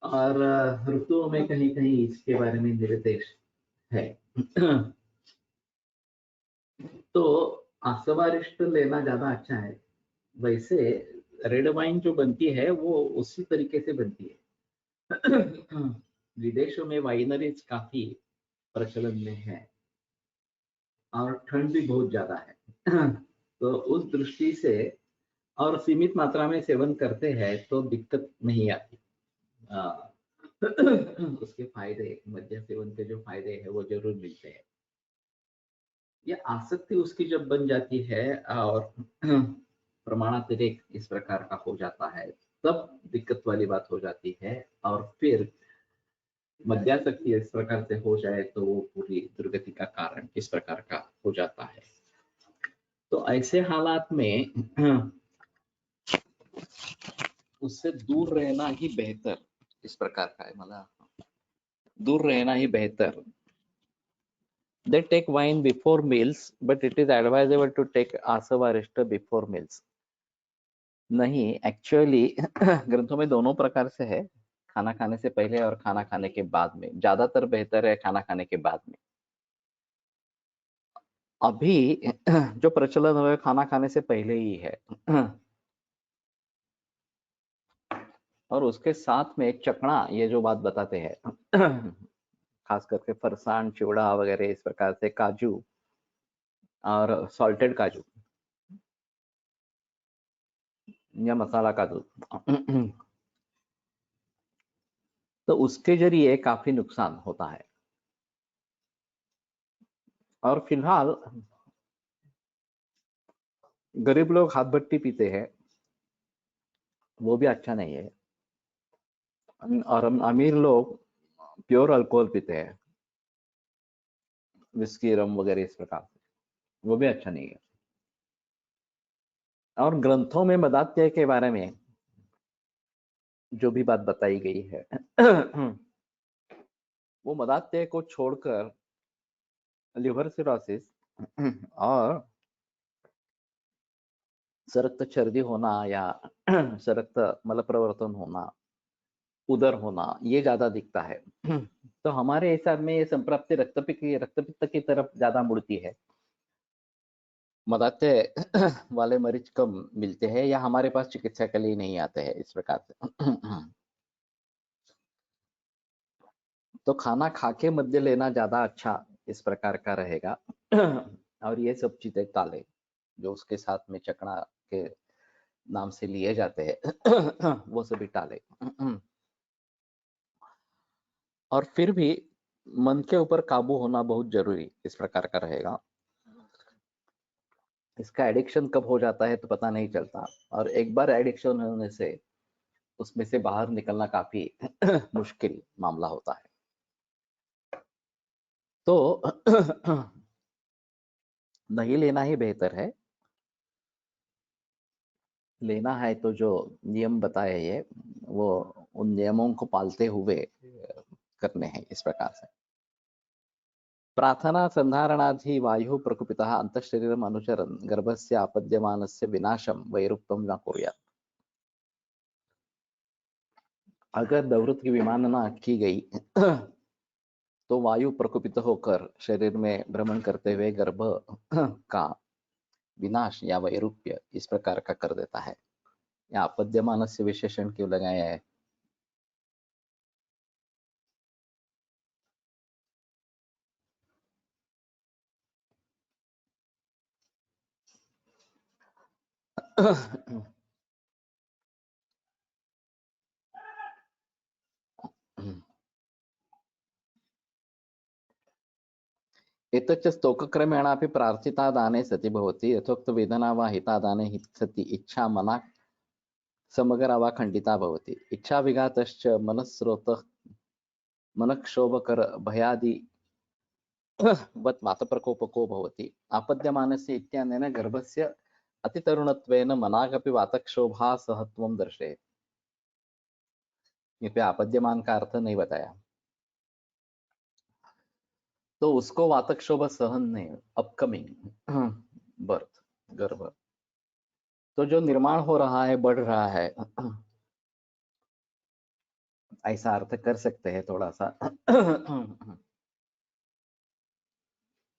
[SPEAKER 2] और ऋतुओं में कहीं कहीं इसके बारे में निर्देश है। तो आसवारिष्ट लेना ज्यादा अच्छा है। वैसे रेड वाइन जो बनती है वो उसी तरीके से बनती है। विदेशों में वाइनरीज काफी प्रचलन में है और ठंड भी बहुत ज्यादा है। तो उस दृष्टि से और सीमित मात्रा में सेवन करते हैं तो दिक्कत नहीं आती। उसके फायदे, मद्य सेवन के जो फायदे हैं वो जरूर मिलते हैं। ये आसक्ति उसकी जब बन जाती है और प्रमाणातिरेक इस प्रकार का हो जाता है, तब दिक्कत वाली बात हो जाती है। और फिर मद्यासक्ति इस प्रकार से हो जाए तो वो पूरी दुर्गति का कारण इस प्रकार का हो जाता है। तो ऐसे हालात में उससे दूर रहना ही बेहतर इस प्रकार का है, मतलब दूर रहना ही बेहतर। They take wine before meals, but it is advisable to take asava arishta before meals. नहीं, एक्चुअली ग्रंथों में दोनों प्रकार से है, खाना खाने से पहले और खाना खाने के बाद में। ज्यादातर बेहतर है खाना खाने के बाद में। अभी जो प्रचलन है खाना खाने से पहले ही है। और उसके साथ में चकना, ये जो बात बताते हैं, खास करके फरसान, चिवड़ा वगैरह इस प्रकार से, काजू और सॉल्टेड काजू या मसाला काजू, तो उसके जरिए काफी नुकसान होता है। और फिलहाल गरीब लोग हाथ भट्टी पीते हैं, वो भी अच्छा नहीं है। और हम अमीर लोग प्योर अल्कोहल पीते हैं, विस्की, रम वगैरह इस प्रकार से, वो भी अच्छा नहीं है। और ग्रंथों में मदात्य के बारे में जो भी बात बताई गई है, वो मदात्य को छोड़कर लिवर सिरोसिस और सरक्त चर्बी होना या सरक्त मल प्रवर्तन होना, उदर होना, ये ज्यादा दिखता है। तो हमारे हिसाब में ये संप्राप्ति रक्तपित्त की तरफ ज्यादा मुड़ती है। मदाते वाले मरीज कम मिलते हैं या हमारे पास चिकित्सा के लिए नहीं आते हैं इस प्रकार से। तो खाना खा के मद्य लेना ज्यादा अच्छा इस प्रकार का रहेगा। और ये सब चीजें टाले जो उसके साथ में चकना के नाम से लिए जाते हैं वो सभी टाले। और फिर भी मन के ऊपर काबू होना बहुत जरूरी इस प्रकार का रहेगा। इसका एडिक्शन कब हो जाता है तो पता नहीं चलता, और एक बार एडिक्शन होने से उसमें से बाहर निकलना काफी मुश्किल मामला होता है। तो नहीं लेना ही बेहतर है। लेना है तो जो नियम बताए ये वो उन नियमों को पालते हुए करने हैं इस प्रकार से। प्रार्थना संधारणाधि वायु प्रकुपितः अंतःशरीरम अनुचरन् गर्भस्य आपद्यमानस्य विनाशम वैरुक्तम न कुर्यात्। अगर दौरत की विमानना की गई तो वायु प्रकुपित होकर शरीर में भ्रमण करते हुए गर्भ का विनाश या वैरूप्य इस प्रकार का कर देता है। या आपद्यमान से विशेषण क्यों लगाया है? एतच्च स्तोकक्रमेणापि प्रार्थितादाने सति भवति। यथोक्तवेदना वा हितादाने सति इच्छा मना समग्रा वा खंडिता भवति। इच्छा विघातश्च मनस्रोतः मनक्षोभकर भयादि वत् वातप्रकोपको भवति। आपद्यमानस्य इत्यनेन गर्भस्य अतितरुणत्वेन मनागपि वातक्षोभासहत्वं दर्शयति। ये पे आपद्यमान का अर्थ नहीं बताया। तो उसको वातक्षोभ सहन नहीं, अपकमिंग बर्थ, गर्भ, तो जो निर्माण हो रहा है, बढ़ रहा है, ऐसा अर्थ कर सकते हैं थोड़ा सा।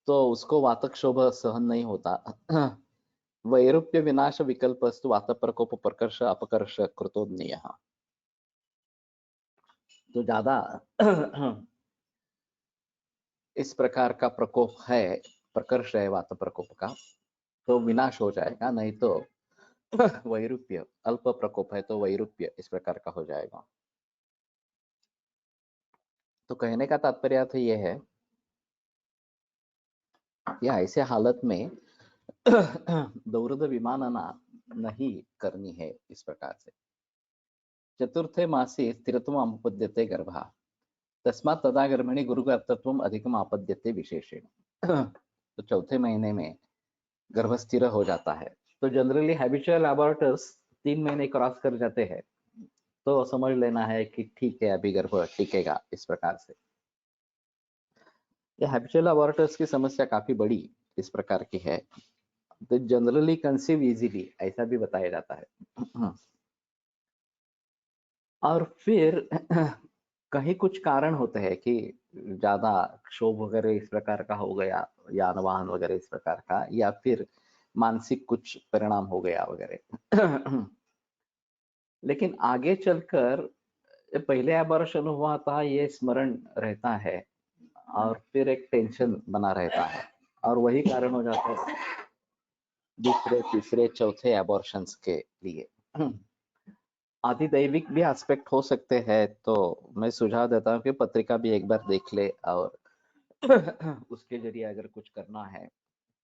[SPEAKER 2] तो उसको वातक्षोभ सहन नहीं होता। वैरूप्य विनाश विकल्पस्तु वात प्रकोप प्रकर्ष अपकर्ष कृतोन्नीय। तो ज्यादा इस प्रकार का प्रकोप है, प्रकर्ष है वात प्रकोप का, तो विनाश हो जाएगा, नहीं तो वैरूप्य अल्प प्रकोप है तो वैरूप्य इस प्रकार का हो जाएगा। तो कहने का तात्पर्य तो यह है कि ऐसे हालत में दौर्द विमानना नहीं करनी है इस प्रकार से। चतुर्थे मासे स्थिरत्वम् आपद्यते गर्भः तस्मात् तदा गर्भिणी गुरुगर्भत्वम् अधिकम् आपद्यते विशेषेण। तो चौथे महीने में गर्भ स्थिर हो जाता है। तो जनरली हैबिचुअल अबॉर्टर्स 3 महीने क्रॉस कर जाते हैं तो समझ लेना है कि ठीक है अभी गर्भ टिकेगा इस प्रकार से। ये हैबिचुअल अबॉर्टर्स की समस्या काफी बड़ी इस प्रकार की है। तो जनरली कंसीव इजीली ऐसा भी बताया जाता है। और फिर कहीं कुछ कारण होते हैं कि ज्यादा क्षोभ वगैरह इस प्रकार का हो गया, यान वाहन वगैरह इस प्रकार का, या फिर मानसिक कुछ परिणाम हो गया वगैरह। लेकिन आगे चलकर पहले अबॉर्शन हुआ था ये स्मरण रहता है और फिर एक टेंशन बना रहता है और वही कारण हो जाता है दूसरे तीसरे चौथे अबॉर्शंस के लिए। आधिदैविक भी एस्पेक्ट हो सकते हैं, तो मैं सुझाव देता हूँ कि पत्रिका भी एक बार देख ले और उसके जरिए अगर कुछ करना है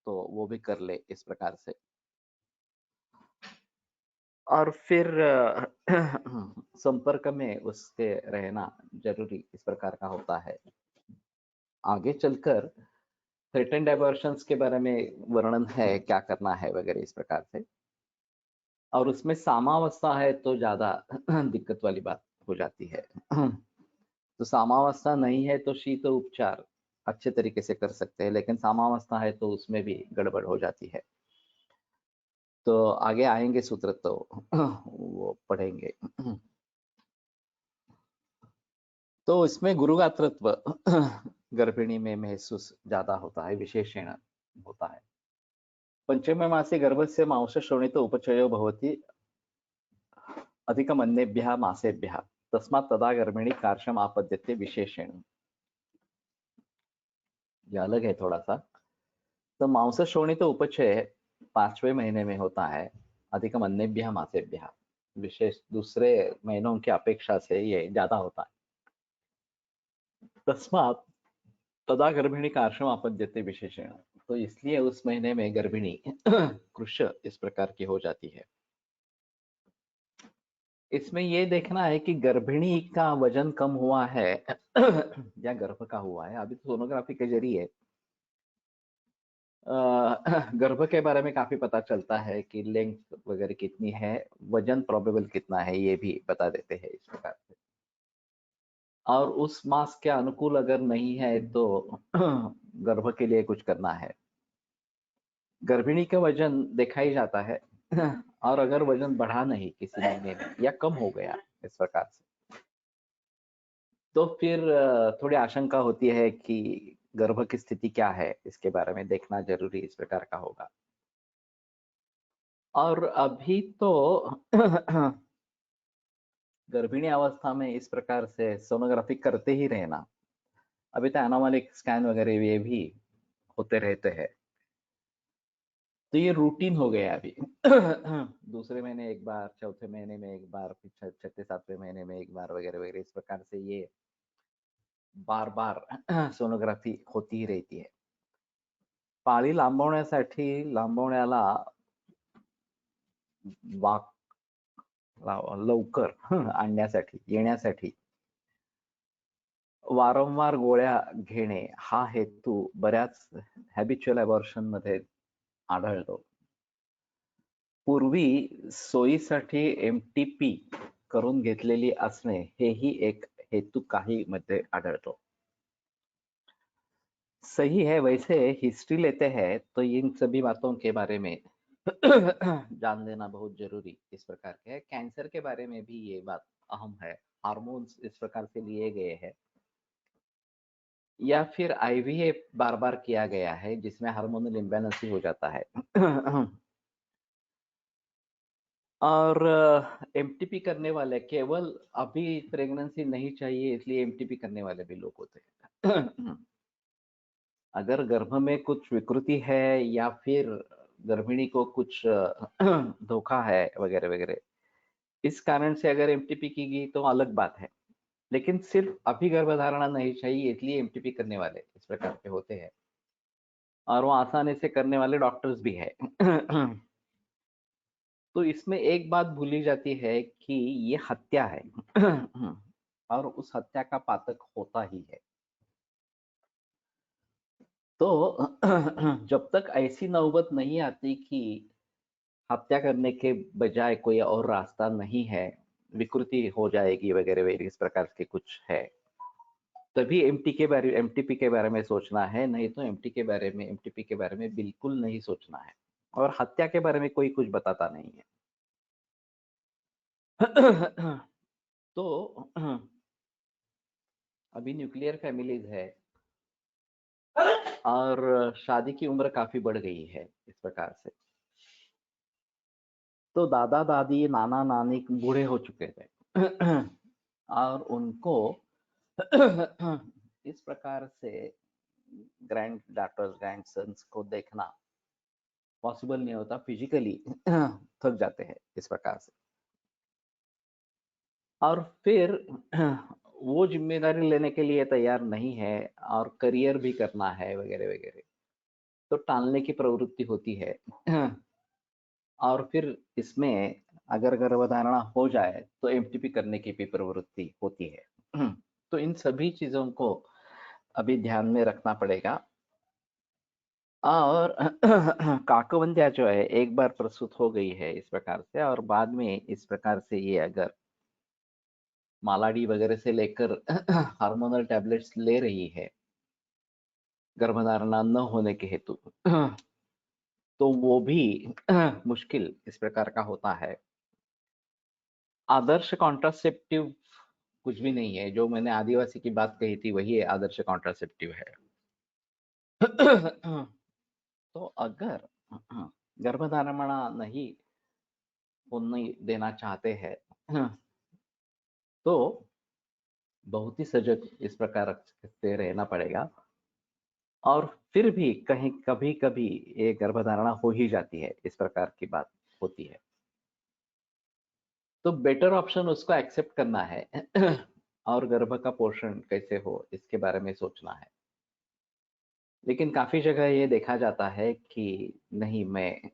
[SPEAKER 2] तो वो भी कर ले इस प्रकार से। और फिर संपर्क में उसके रहना जरूरी इस प्रकार का होता है। आगे चलकर थ्रेटेंड एबॉर्शंस के बारे में वर्णन है, क्या करना है वगैरह इस प्रकार से। और उसमें सामावस्था है तो ज्यादा दिक्कत वाली बात हो जाती है। तो सामावस्था नहीं है तो शीत उपचार अच्छे तरीके से कर सकते हैं, लेकिन सामावस्था है तो उसमें भी गड़बड़ हो जाती है। तो आगे आएंगे सूत्र तो वो पढ़ेंगे। तो इसमें गुरुगात्रत्व गर्भिणी में महसूस ज्यादा होता है, विशेषण होता है।
[SPEAKER 3] पंचमे मासे गर्भस्य मांसश्रोणित उपचयो भवति अधिकमन्येभ्यः मासेभ्यः तस्मात् तदा गर्भिणी कार्शम आपद्यते विशेषण। ये अलग है थोड़ा सा। तो मांसश्रोणित उपचय 5वें महीने में होता है, अधिकम अन्येभ्यः मासेभ्यः, विशेष दूसरे महीनों की अपेक्षा से ये ज्यादा होता है। तस्मात् तदा गर्भिणी कार्शम आपद्यते विशेषण, तो इसलिए उस महीने में गर्भिणी कृश इस प्रकार की हो जाती है। इसमें ये देखना है कि गर्भिणी का वजन कम हुआ है या गर्भ का हुआ है। अभी तो सोनोग्राफी के जरिए गर्भ के बारे में काफी पता चलता है कि लेंथ वगैरह कितनी है, वजन प्रोबेबल कितना है, ये भी बता देते हैं इस प्रकार से। और उस मास के अनुकूल अगर नहीं है तो गर्भ के लिए कुछ करना है। गर्भिणी का वजन देखा ही जाता है और अगर वजन बढ़ा नहीं किसी महीने में या कम हो गया इस प्रकार से, तो फिर थोड़ी आशंका होती है कि गर्भ की स्थिति क्या है, इसके बारे में देखना जरूरी इस प्रकार का होगा। और अभी तो गर्भिणी अवस्था में इस प्रकार से सोनोग्राफी करते ही रहना, अभी तो एनोमलिक स्कैन वगैरह ये भी होते रहते हैं, तो ये रूटीन हो गया अभी। दूसरे महीने एक बार, चौथे महीने में एक बार, फिर छठे सातवें महीने में एक बार वगैरह वगैरह, इस प्रकार से ये बार बार सोनोग्राफी होती ही रहती है। पाळी लांबवण्याला लवकर आणण्यासाठी येण्यासाठी वारंवार गोळ्या घेणे हा हेतू बऱ्याच हॅबिच्युअल अबॉर्शन मध्ये आढळतो। पूर्वी सोयीसाठी MTP करून घेतलेली असणे हेही एक हेतू काही मध्ये आढळतो। सही है। वैसे हिस्ट्री लेते हैं तो इन सभी बातों के बारे में जान लेना बहुत जरूरी इस प्रकार के है। कैंसर के बारे में भी ये बात अहम है। हार्मोन्स इस प्रकार से लिए गए हैं या फिर IVF बार बार किया गया है जिसमें हार्मोनल इम्बैलेंस हो जाता है। और MTP करने वाले केवल अभी प्रेगनेंसी नहीं चाहिए इसलिए MTP करने वाले भी लोग होते हैं। अगर गर्भ में कुछ विकृति है या फिर गर्भिणी को कुछ धोखा है वगैरह वगैरह, इस कारण से अगर MTP की गई तो अलग बात है, लेकिन सिर्फ अभी गर्भधारणा नहीं चाहिए इसलिए MTP करने वाले इस प्रकार के होते हैं और वो आसानी से करने वाले डॉक्टर्स भी है। तो इसमें एक बात भूली जाती है कि ये हत्या है और उस हत्या का पातक होता ही है। तो जब तक ऐसी नौबत नहीं आती कि हत्या करने के बजाय कोई और रास्ता नहीं है, विकृति हो जाएगी वगैरह वगैरह इस प्रकार के कुछ है, तभी MTP के बारे में सोचना है, नहीं तो MTP के बारे में बिल्कुल नहीं सोचना है। और हत्या के बारे में कोई कुछ बताता नहीं है। तो अभी न्यूक्लियर फैमिलीज है और शादी की उम्र काफी बढ़ गई है इस प्रकार से, तो दादा दादी नाना नानी बूढ़े हो चुके थे और उनको इस प्रकार से ग्रैंड डॉटर्स ग्रैंड सन्स को देखना पॉसिबल नहीं होता, फिजिकली थक जाते हैं इस प्रकार से। और फिर वो जिम्मेदारी लेने के लिए तैयार नहीं है और करियर भी करना है वगैरह वगैरह, तो टालने की प्रवृत्ति होती है। और फिर इसमें अगर गर्भधारणा हो जाए तो MTP करने की भी प्रवृत्ति होती है। तो इन सभी चीजों को अभी ध्यान में रखना पड़ेगा। और काकवंत्या जो है एक बार प्रसूत हो गई है इस प्रकार से और बाद में इस प्रकार से ये अगर मालाडी वगैरह से लेकर हार्मोनल टैबलेट्स ले रही है गर्भधारणा न होने के हेतु, तो वो भी मुश्किल इस प्रकार का होता है। आदर्श कॉन्ट्रासेप्टिव कुछ भी नहीं है, जो मैंने आदिवासी की बात कही थी वही आदर्श कॉन्ट्रासेप्टिव है। तो अगर गर्भधारणा नहीं होने देना चाहते हैं तो बहुत ही सजग इस प्रकार से रहना पड़ेगा। और फिर भी कहीं कभी कभी ये गर्भधारणा हो ही जाती है, इस प्रकार की बात होती है, तो बेटर ऑप्शन उसको एक्सेप्ट करना है और गर्भ का पोषण कैसे हो इसके बारे में सोचना है। लेकिन काफी जगह ये देखा जाता है कि नहीं, मैं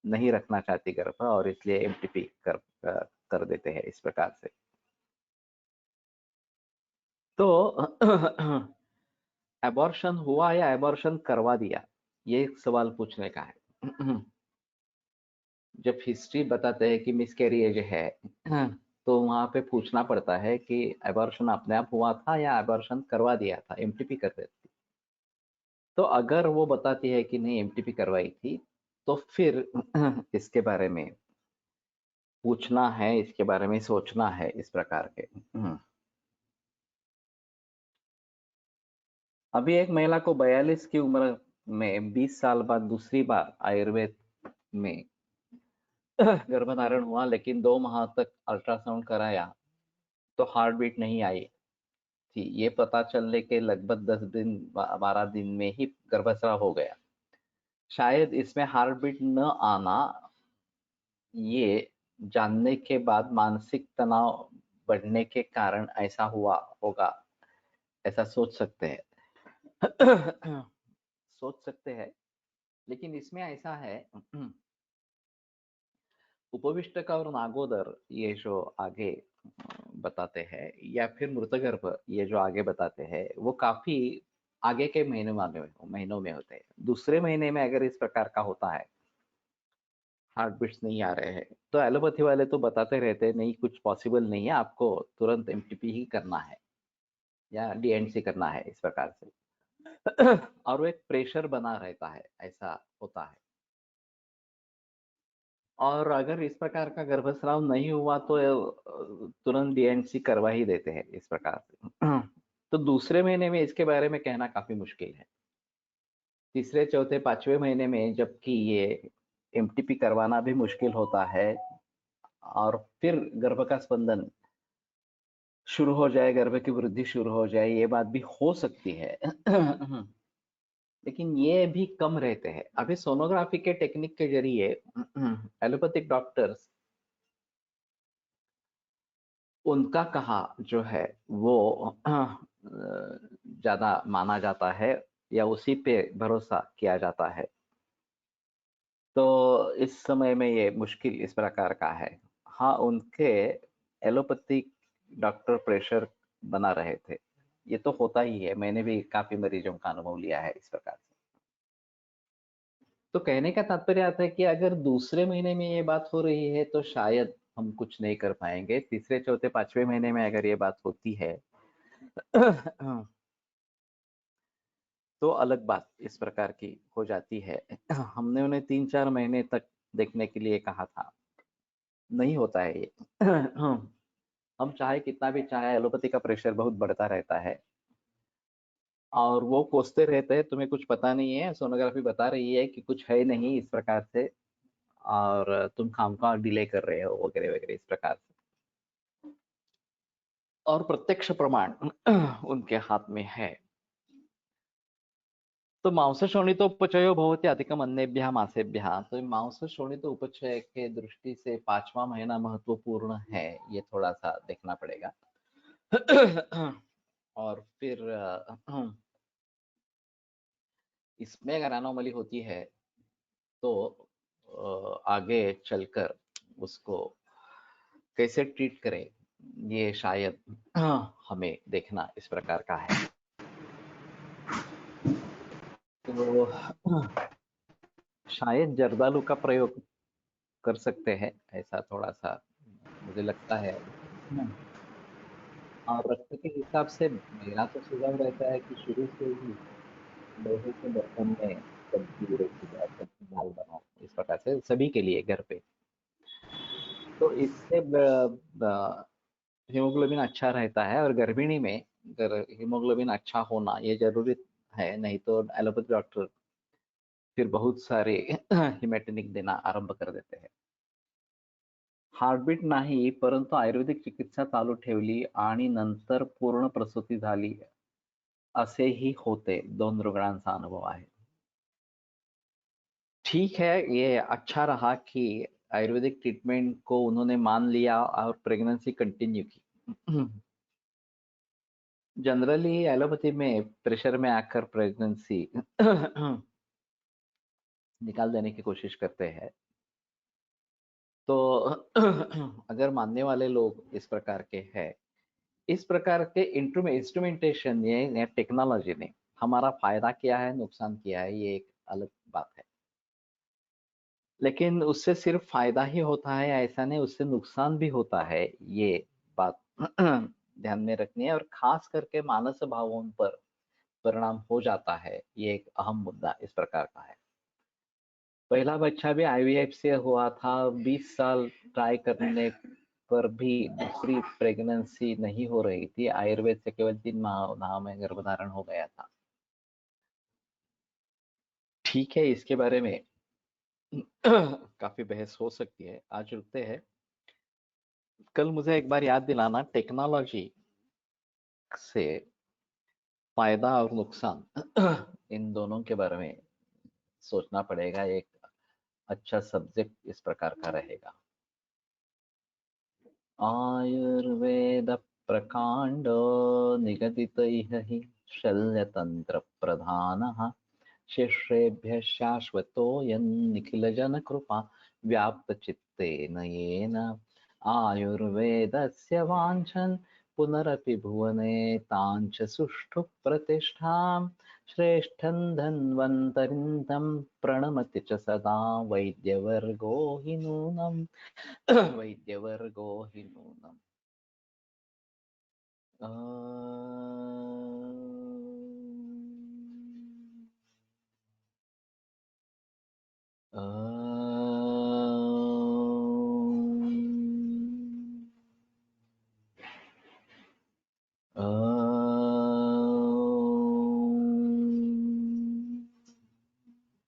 [SPEAKER 3] नहीं रखना चाहती गर्भ और इसलिए एमटीपी कर देते हैं इस प्रकार से। तो एबॉर्शन हुआ या एबॉर्शन करवा दिया, ये एक सवाल पूछने का है। जब हिस्ट्री बताते हैं कि मिसकैरिएज है तो वहां पे पूछना पड़ता है कि एबॉर्शन अपने आप हुआ था या एबॉर्शन करवा दिया था, एमटीपी कर देती। तो अगर वो बताती है कि नहीं एमटीपी करवाई थी, तो फिर इसके बारे में पूछना है, इसके बारे में सोचना है इस प्रकार के। अभी एक महिला को 42 की उम्र में 20 साल बाद दूसरी बार आयुर्वेद में गर्भधारण हुआ, लेकिन 2 माह तक अल्ट्रासाउंड कराया तो हार्ट बीट नहीं आई थी। ये पता चलने के लगभग 10 दिन 12 दिन में ही गर्भस्राव हो गया। शायद इसमें हार्ट बीट न आना, ये जानने के बाद मानसिक तनाव बढ़ने के कारण ऐसा हुआ होगा, ऐसा सोच सकते हैं। सोच सकते हैं, लेकिन इसमें ऐसा है, उपविष्टक और नागोदर ये जो आगे बताते हैं, या फिर मृतगर्भ ये जो आगे बताते हैं, वो काफी आगे के महीनों में होते हैं। दूसरे महीने में अगर इस प्रकार का होता है, हार्ट बीट्स नहीं आ रहे हैं, तो एलोपैथी वाले तो बताते रहते हैं नहीं, कुछ पॉसिबल नहीं है, आपको तुरंत एमटीपी ही करना है या डीएनसी करना है इस प्रकार से। और वो एक प्रेशर बना रहता है, ऐसा होता है। और अगर इस प्रकार का गर्भस्राव नहीं हुआ तो तुरंत डीएनसी करवा ही देते हैं इस प्रकार से। तो दूसरे महीने में इसके बारे में कहना काफी मुश्किल है। तीसरे चौथे पांचवें महीने में जबकि ये एमटीपी करवाना भी मुश्किल होता है, और फिर गर्भ का स्पंदन शुरू हो जाए, गर्भ की वृद्धि शुरू हो जाए, ये बात भी हो सकती है। लेकिन ये भी कम रहते हैं। अभी सोनोग्राफी के टेक्निक के जरिए एलोपैथिक डॉक्टर्स, उनका कहा जो है वो ज्यादा माना जाता है या उसी पे भरोसा किया जाता है। तो इस समय में ये मुश्किल इस प्रकार का है। हाँ, उनके एलोपैथिक डॉक्टर प्रेशर बना रहे थे, ये तो होता ही है, मैंने भी काफी मरीजों का अनुभव लिया है इस प्रकार से। तो कहने का तात्पर्य आता है कि अगर दूसरे महीने में ये बात हो रही है तो शायद हम कुछ नहीं कर पाएंगे। तीसरे चौथे पांचवें महीने में अगर ये बात होती है तो अलग बात इस प्रकार की हो जाती है। हमने उन्हें 3-4 महीने तक देखने के लिए कहा था, नहीं होता है ये। हम चाहे कितना भी चाहे, एलोपैथी का प्रेशर बहुत बढ़ता रहता है और वो कोसते रहते हैं, तुम्हें कुछ पता नहीं है, सोनोग्राफी बता रही है कि कुछ है नहीं इस प्रकार से, और तुम खामखा डिले कर रहे हो वगैरह वगैरह इस प्रकार से। और प्रत्यक्ष प्रमाण उनके हाथ में है। तो मांसशोणितोपचयो भवति अधिकम अन्येभ्यः मासेभ्यः। तो मांसशोणित उपचय के दृष्टि से 5वां महीना महत्वपूर्ण है, ये थोड़ा सा देखना पड़ेगा। और फिर इसमें अगर एनोमली होती है तो आगे चलकर उसको कैसे ट्रीट करें, ये शायद हमें देखना इस प्रकार का है। तो शायद जर्दालू का प्रयोग कर सकते हैं, ऐसा थोड़ा सा मुझे लगता है। और रक्त के हिसाब से मेरा तो सुझाव रहता है कि शुरू से ही लोहे के बर्तन में सब्जी रोटी सब्जी दाल बनाओ इस प्रकार से सभी के लिए घर पे। तो इससे हीमोग्लोबिन अच्छा रहता है, और गर्भिणी में अगर हीमोग्लोबिन अच्छा होना ये जरूरी है, नहीं तो एलोपैथी डॉक्टर फिर बहुत सारे हिमॅटॉनिक देना आरंभ कर देते हैं. हार्टबीट नाही, परंतु आयुर्वेदिक चिकित्सा चालू ठेवली आणि नंतर पूर्ण प्रसूती झाली असेही होते. 2 रुग्णांचा अनुभव आहे. ठीक है, ये अच्छा रहा कि आयुर्वेदिक ट्रीटमेंट को उन्होंने मान लिया और प्रेगनेंसी कंटिन्यू की. जनरली एलोपैथी में प्रेशर में आकर प्रेगनेंसी निकाल देने की कोशिश करते हैं. तो अगर मानने वाले लोग इस प्रकार के हैं, इस प्रकार के इंस्ट्रूमेंटेशन ने टेक्नोलॉजी ने हमारा फायदा किया है, नुकसान किया है, ये एक अलग बात है. लेकिन उससे सिर्फ फायदा ही होता है ऐसा नहीं, उससे नुकसान भी होता है, ये बात ध्यान में रखनी है. और खास करके मानस भावों पर परिणाम हो जाता है, ये एक अहम मुद्दा इस प्रकार का है. पहला बच्चा भी आईवीएफ से हुआ था. 20 साल ट्राई करने पर भी दूसरी प्रेगनेंसी नहीं हो रही थी. आयुर्वेद से केवल 3 माह में गर्भधारण हो गया था. ठीक है, इसके बारे में काफी बहस हो सकती है. आज रुकते हैं. कल मुझे एक बार याद दिलाना, टेक्नोलॉजी से फायदा और नुकसान इन दोनों के बारे में सोचना पड़ेगा. एक अच्छा सब्जेक्ट इस प्रकार का रहेगा. आयुर्वेद प्रकांड निगदितैः हि शल्यतंत्र प्रधानः शिष्येभ्यः शाश्वतोऽयं निखिलजनकृपा व्याप्तचित्तेन येन आयुर्वेदस्य वाञ्छन् पुनरपि भुवने ताञ्च सुष्ठु प्रतिष्ठां श्रेष्ठं धन्वन्तरिं तं प्रणमति च सदा वैद्यवर्गो हि नूनम् वैद्यवर्गो हि नूनम्.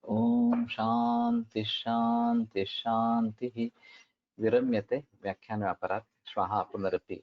[SPEAKER 3] ओम शांति शांति शांति. विरम्यते व्याख्यान व्यापारात्. श्वः पुनरपि